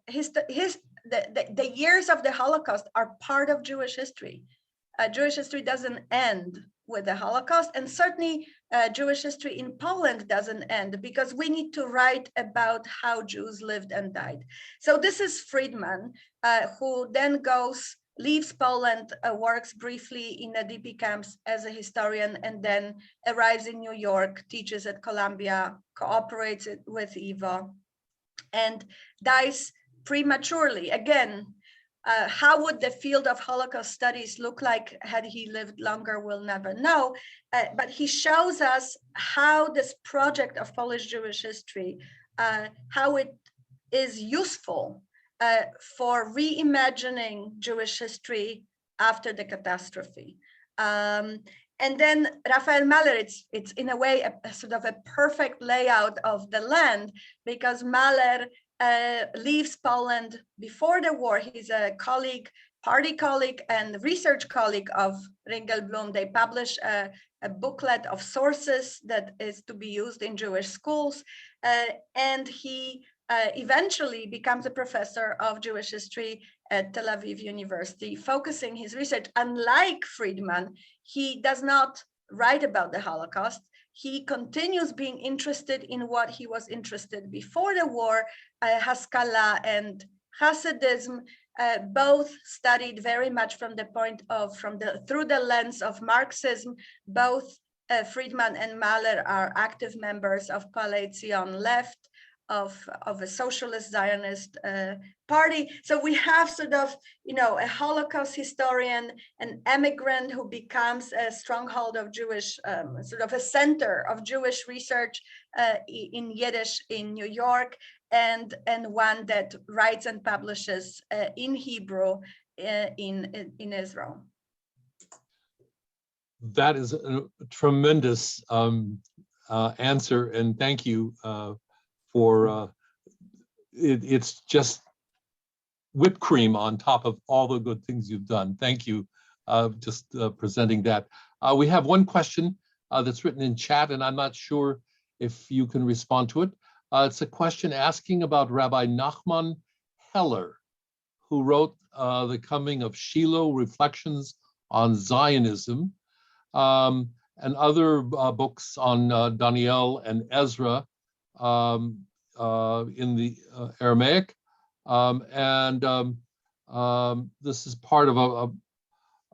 the years of the Holocaust are part of Jewish history. Jewish history doesn't end with the Holocaust, and certainly Jewish history in Poland doesn't end, because we need to write about how Jews lived and died. So this is Friedman, who then leaves Poland, works briefly in the DP camps as a historian, and then arrives in New York, teaches at Columbia, cooperates with Eva, and dies prematurely. Again, how would the field of Holocaust studies look like had he lived longer? We'll never know. But he shows us how this project of Polish Jewish history, how it is useful for reimagining Jewish history after the catastrophe. And then Raphael Mahler, it's in a way a sort of a perfect layout of the land, because Mahler leaves Poland before the war. He's a colleague, party colleague, and research colleague of Ringleblum. They publish a booklet of sources that is to be used in Jewish schools. And he eventually becomes a professor of Jewish history at Tel Aviv University, focusing his research. Unlike Friedman, he does not write about the Holocaust. He continues being interested in what he was interested before the war, Haskalah and Hasidism, both studied very much from the point of, through the lens of Marxism. Both Friedman and Mahler are active members of Palei Zion Left, of a socialist Zionist party. So we have sort of, a Holocaust historian, an emigrant who becomes a stronghold of Jewish, sort of a center of Jewish research in Yiddish in New York, and one that writes and publishes in Hebrew in Israel. That is a tremendous answer, and thank you for it's just whipped cream on top of all the good things you've done. Thank you, just presenting that. We have one question that's written in chat, and I'm not sure if you can respond to it. It's a question asking about Rabbi Nachman Heller, who wrote The Coming of Shiloh, Reflections on Zionism, and other books on Daniel and Ezra in the Aramaic. This is part of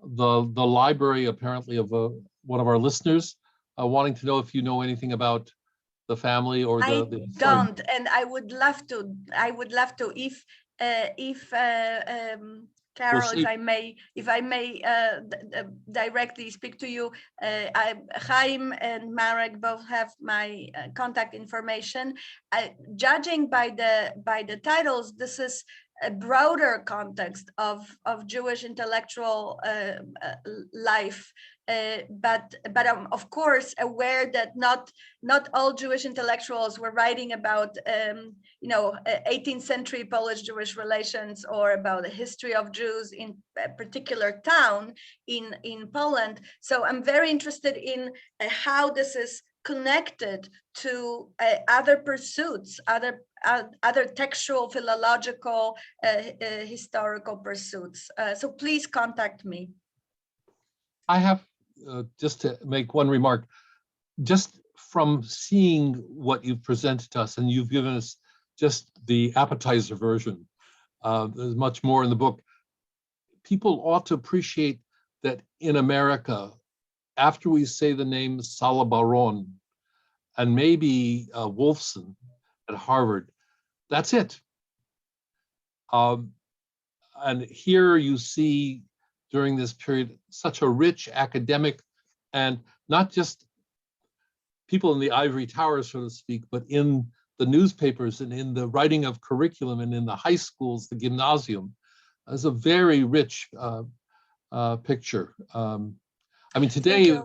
the library, apparently, of one of our listeners, wanting to know if you know anything about the family or the I don't, and I would love to. If Carol, we'll if I may directly speak to you, Chaim and Marek both have my contact information. Judging by the titles, this is a broader context of Jewish intellectual life, but I'm of course aware that not all Jewish intellectuals were writing about 18th century Polish-Jewish relations, or about the history of Jews in a particular town in Poland. So I'm very interested in how this is connected to other pursuits, other textual, philological, historical pursuits. So please contact me. I have just to make one remark, just from seeing what you've presented to us, and you've given us just the appetizer version. There's much more in the book. People ought to appreciate that in America, after we say the name Salah Baron and maybe Wolfson at Harvard, that's it. And here you see during this period such a rich academic, and not just people in the ivory tower, so to speak, but in the newspapers and in the writing of curriculum and in the high schools, the gymnasium, as a very rich picture. I mean, today,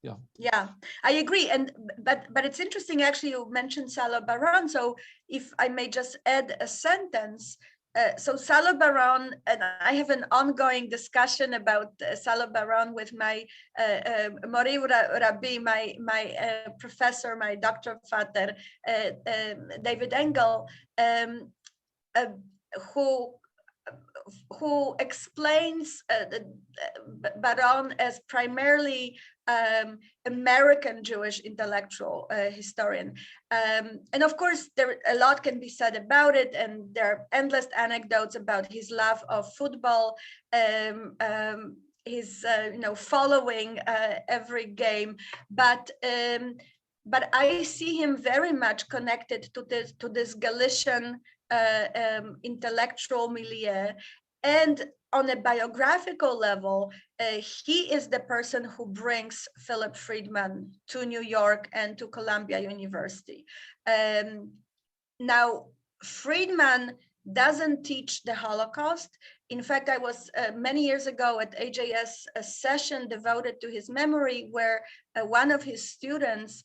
yeah, I agree. And but it's interesting, actually, you mentioned Salah Baran. So if I may just add a sentence. So Salah Baran, and I have an ongoing discussion about Salah Baran with my Mori Rabbi, my professor, my Dr. Vater, David Engel, who explains Baran as primarily American Jewish intellectual historian. And of course, a lot can be said about it, and there are endless anecdotes about his love of football, his following every game, but I see him very much connected to this Galician intellectual milieu. And on a biographical level, he is the person who brings Filip Friedman to New York and to Columbia University. Now, Friedman doesn't teach the Holocaust. In fact, I was many years ago at AJS, a session devoted to his memory, where one of his students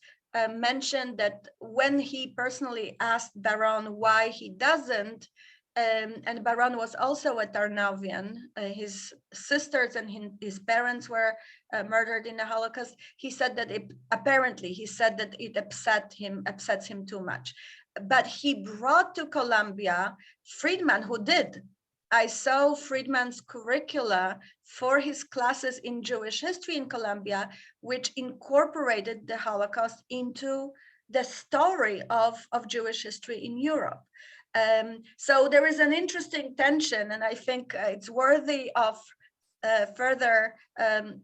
mentioned that when he personally asked Baran why he doesn't, and Baran was a Tarnavian, his sisters and his parents were murdered in the Holocaust. He said that it upsets him too much. But he brought to Columbia Friedman, who did. I saw Friedman's curricula for his classes in Jewish history in Columbia, which incorporated the Holocaust into the story of Jewish history in Europe. So there is an interesting tension, and I think it's worthy of further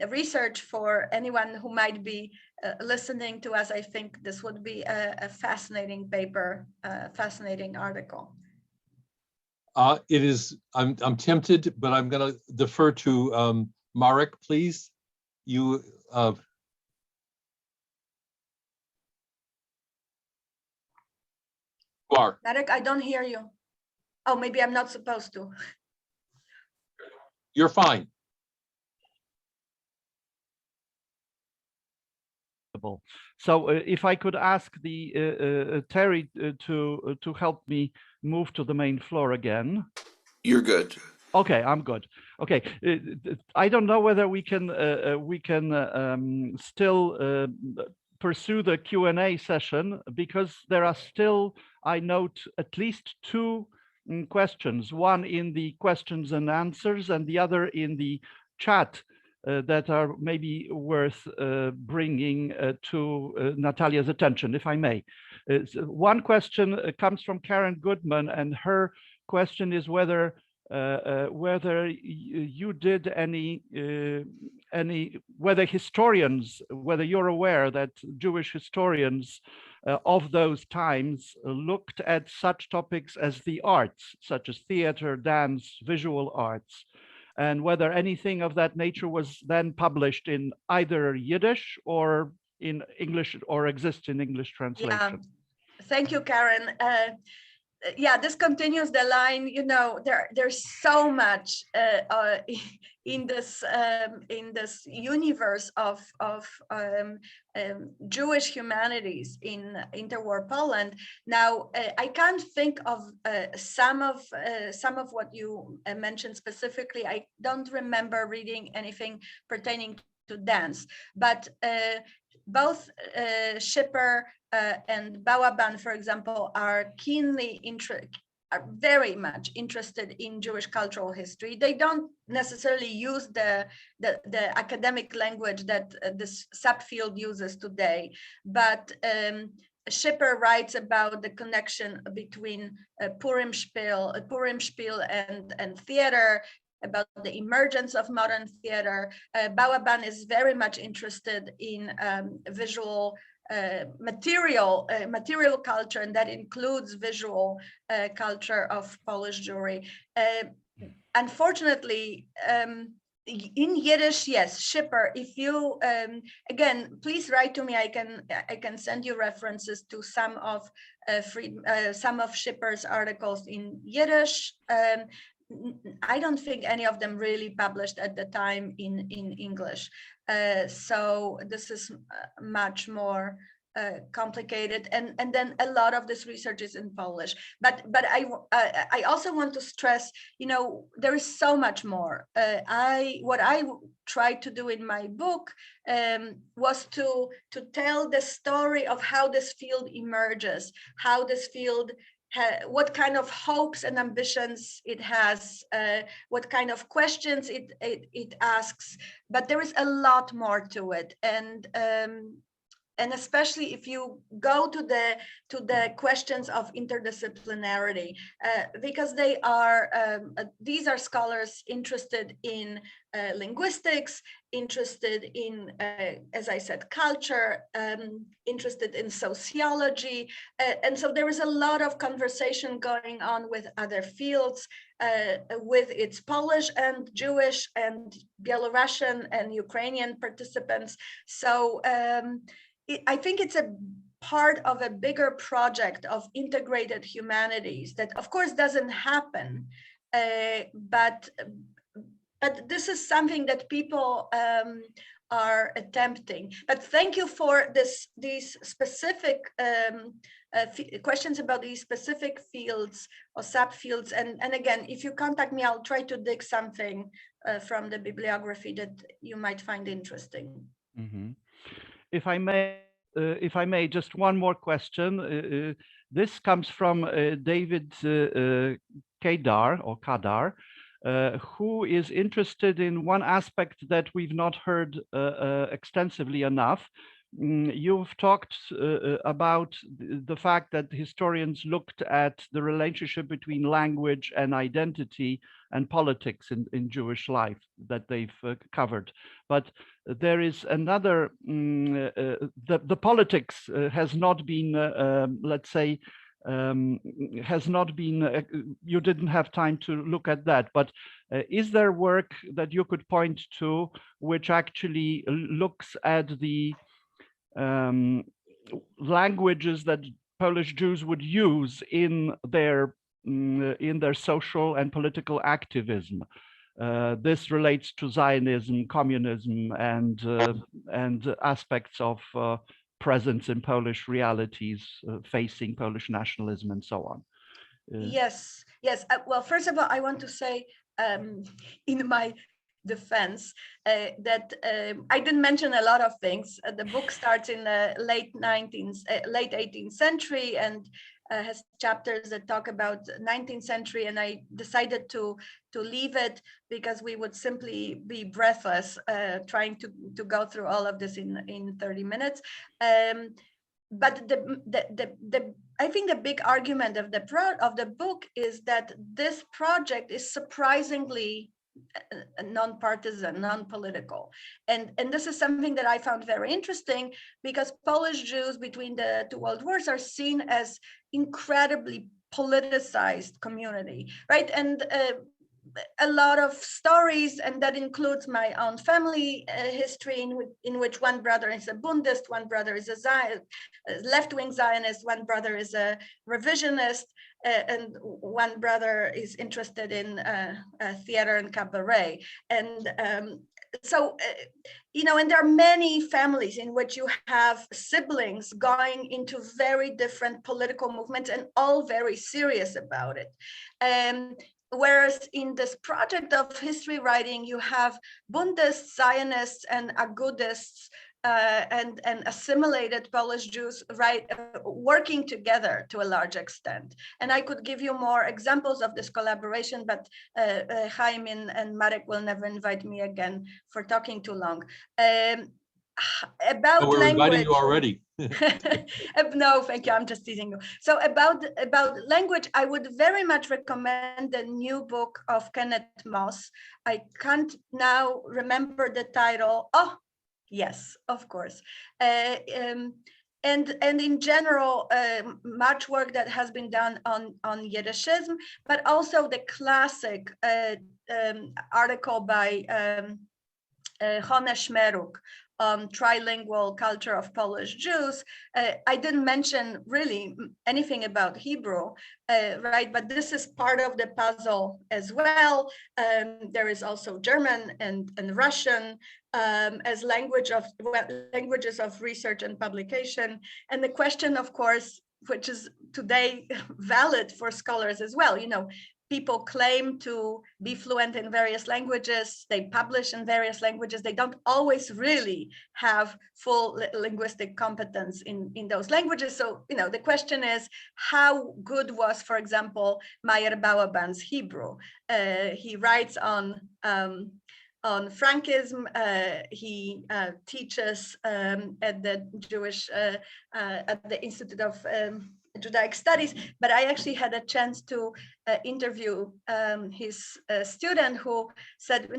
research for anyone who might be listening to us. I think this would be a fascinating paper, fascinating article. It is. I'm tempted, but I'm going to defer to Marek, please. You. Are. Marek, I don't hear you. Oh, maybe I'm not supposed to. You're fine. So if I could ask the Terry to help me move to the main floor again. You're good. Okay, I'm good. Okay, I don't know whether we can still pursue the Q&A session, because there are still, I note, at least two questions, one in the questions and answers and the other in the chat, that are maybe worth bringing to Natalia's attention, if I may. One question comes from Karen Goodman, and her question is whether you did whether you're aware that Jewish historians of those times looked at such topics as the arts, such as theater, dance, visual arts, and whether anything of that nature was then published in either Yiddish or in English, or exists in English translation. Yeah. Thank you, Karen. Yeah, this continues the line. You know, there's so much in this universe of Jewish humanities in interwar Poland. Now, I can't think of some of what you mentioned specifically. I don't remember reading anything pertaining to dance, but both Schipper and Balaban, for example, are very much interested in Jewish cultural history. They don't necessarily use the academic language that this subfield uses today, but Schipper writes about the connection between Purim Spiel and theater, about the emergence of modern theater. Balaban is very much interested in visual material culture, and that includes visual culture of Polish Jewry. Unfortunately, in Yiddish, yes, shipper. If you again, please write to me. I can send you references to some of Schipper's articles in Yiddish. I don't think any of them really published at the time in English. So this is much more complicated, and then a lot of this research is in Polish. But I also want to stress, there is so much more. What I tried to do in my book was to tell the story of how this field emerges, how this field, what kind of hopes and ambitions it has, what kind of questions it asks. But there is a lot more to it, and especially if you go to the questions of interdisciplinarity, because these are scholars interested in linguistics, interested in, as I said, culture, interested in sociology, and so there is a lot of conversation going on with other fields, with its Polish and Jewish and Belarusian and Ukrainian participants. So I think it's a part of a bigger project of integrated humanities that, of course, doesn't happen, but this is something that people are attempting. But thank you for these specific questions about these specific fields or subfields. And again, if you contact me, I'll try to dig something from the bibliography that you might find interesting. Mm-hmm. If I may, just one more question. This comes from David Kadar, who is interested in one aspect that we've not heard extensively enough. You've talked about the fact that historians looked at the relationship between language and identity and politics in Jewish life that they've covered. But there is another, the politics has not been, let's say, has not been, you didn't have time to look at that, but is there work that you could point to which actually looks at the languages that Polish Jews would use in their social and political activism? This relates to Zionism, communism, and aspects of presence in Polish realities, facing Polish nationalism, and so on. Yes. Well, first of all, I want to say, in my defense, that I didn't mention a lot of things. The book starts in the late 18th century and has chapters that talk about 19th century, and I decided to leave it because we would simply be breathless trying to go through all of this in 30 minutes. But I think the big argument of the book is that this project is surprisingly non-partisan, non-political, and this is something that I found very interesting, because Polish Jews between the two world wars are seen as incredibly politicized community, right? And a lot of stories, and that includes my own family history, in which one brother is a Bundist, one brother is a left-wing Zionist, one brother is a revisionist, and one brother is interested in theater and cabaret. And so, and there are many families in which you have siblings going into very different political movements and all very serious about it. Whereas in this project of history writing, you have Bundists, Zionists, and Agudists, and assimilated Polish Jews, working together to a large extent. And I could give you more examples of this collaboration, but Chaim and Marek will never invite me again for talking too long. About we're language. inviting you already. No, thank you. I'm just teasing you. So about language, I would very much recommend the new book of Kenneth Moss. I can't now remember the title. Oh, yes, of course. and in general, much work that has been done on Yiddishism, but also the classic article by Hone Szmeruk, trilingual culture of Polish Jews. I didn't mention really anything about Hebrew, right? But this is part of the puzzle as well. There is also German and Russian as languages of research and publication. And the question, of course, which is today valid for scholars as well, people claim to be fluent in various languages, they publish in various languages, they don't always really have full linguistic competence in those languages. So, the question is, how good was, for example, Majer Balaban's Hebrew? He writes on Frankism. He teaches at the at the Institute of Judaic Studies, but I actually had a chance to interview his student who said,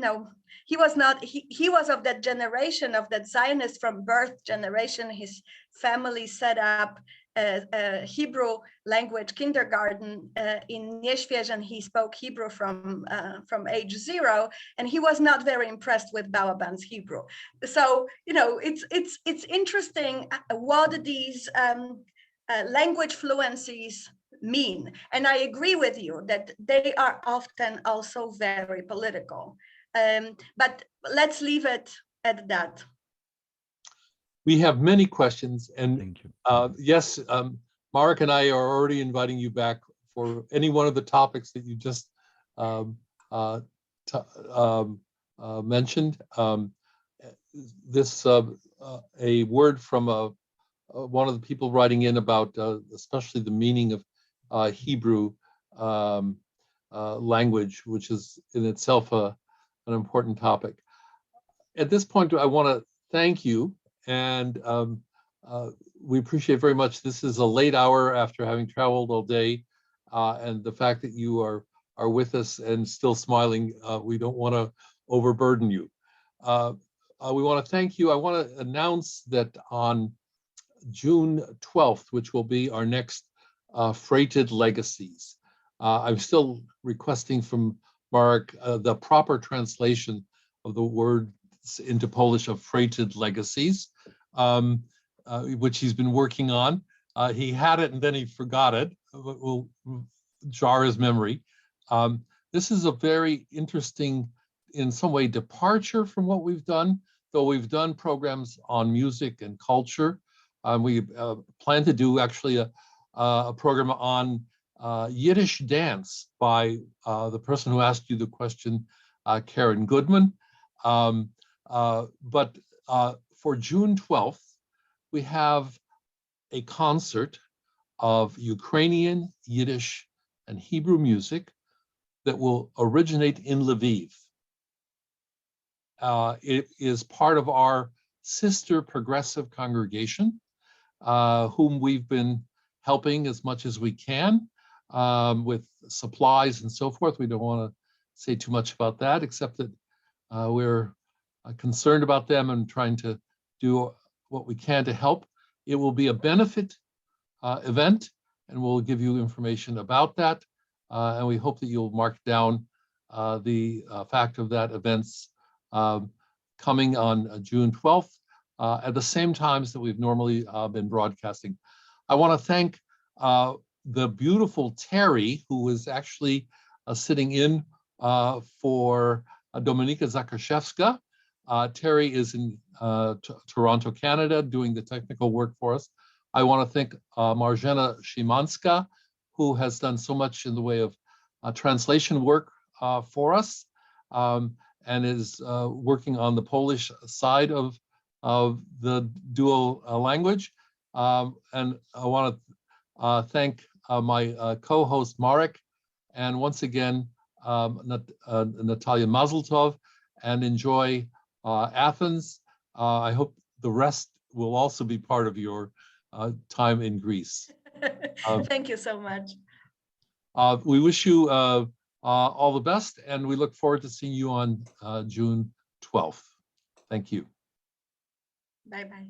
he was of that generation, of that Zionist from birth generation. His family set up a Hebrew language kindergarten in Nieśwież, and he spoke Hebrew from age 0, and he was not very impressed with Balaban's Hebrew. So, it's interesting what these language fluencies mean. And I agree with you that they are often also very political. But let's leave it at that. We have many questions, and Thank you. yes, Mark and I are already inviting you back for any one of the topics that you just mentioned. A word from one of the people writing in about especially the meaning of Hebrew language, which is in itself an important topic. At this point, I want to thank you, and we appreciate very much. This is a late hour after having traveled all day, and the fact that you are with us and still smiling, we don't want to overburden you. We want to thank you. I want to announce that on June 12th, which will be our next Freighted Legacies. I'm still requesting from Marek the proper translation of the words into Polish of Freighted Legacies, which he's been working on. He had it and then he forgot it. We'll jar his memory. This is a very interesting, in some way, departure from what we've done, though we've done programs on music and culture. We plan to do actually a program on Yiddish dance by the person who asked you the question, Karen Goodman. But for June 12th, we have a concert of Ukrainian, Yiddish, and Hebrew music that will originate in Lviv. It is part of our sister progressive congregation, whom we've been helping as much as we can with supplies and so forth. We don't want to say too much about that, except that we're concerned about them and trying to do what we can to help. It will be a benefit event, and we'll give you information about that. And we hope that you'll mark down the fact of that event's coming on June 12th. At the same times that we've normally been broadcasting. I want to thank the beautiful Terry, who is actually sitting in for Dominika Zakraszewska. Terry is in Toronto, Canada, doing the technical work for us. I want to thank Marzena Szymanska, who has done so much in the way of translation work for us, and is working on the Polish side of the dual language. And I want to thank my co-host Marek, and once again Natalia Mazel Tov, and enjoy Athens. I hope the rest will also be part of your time in Greece. Thank you so much. We wish you all the best, and we look forward to seeing you on June 12th. Thank you. Bye-bye.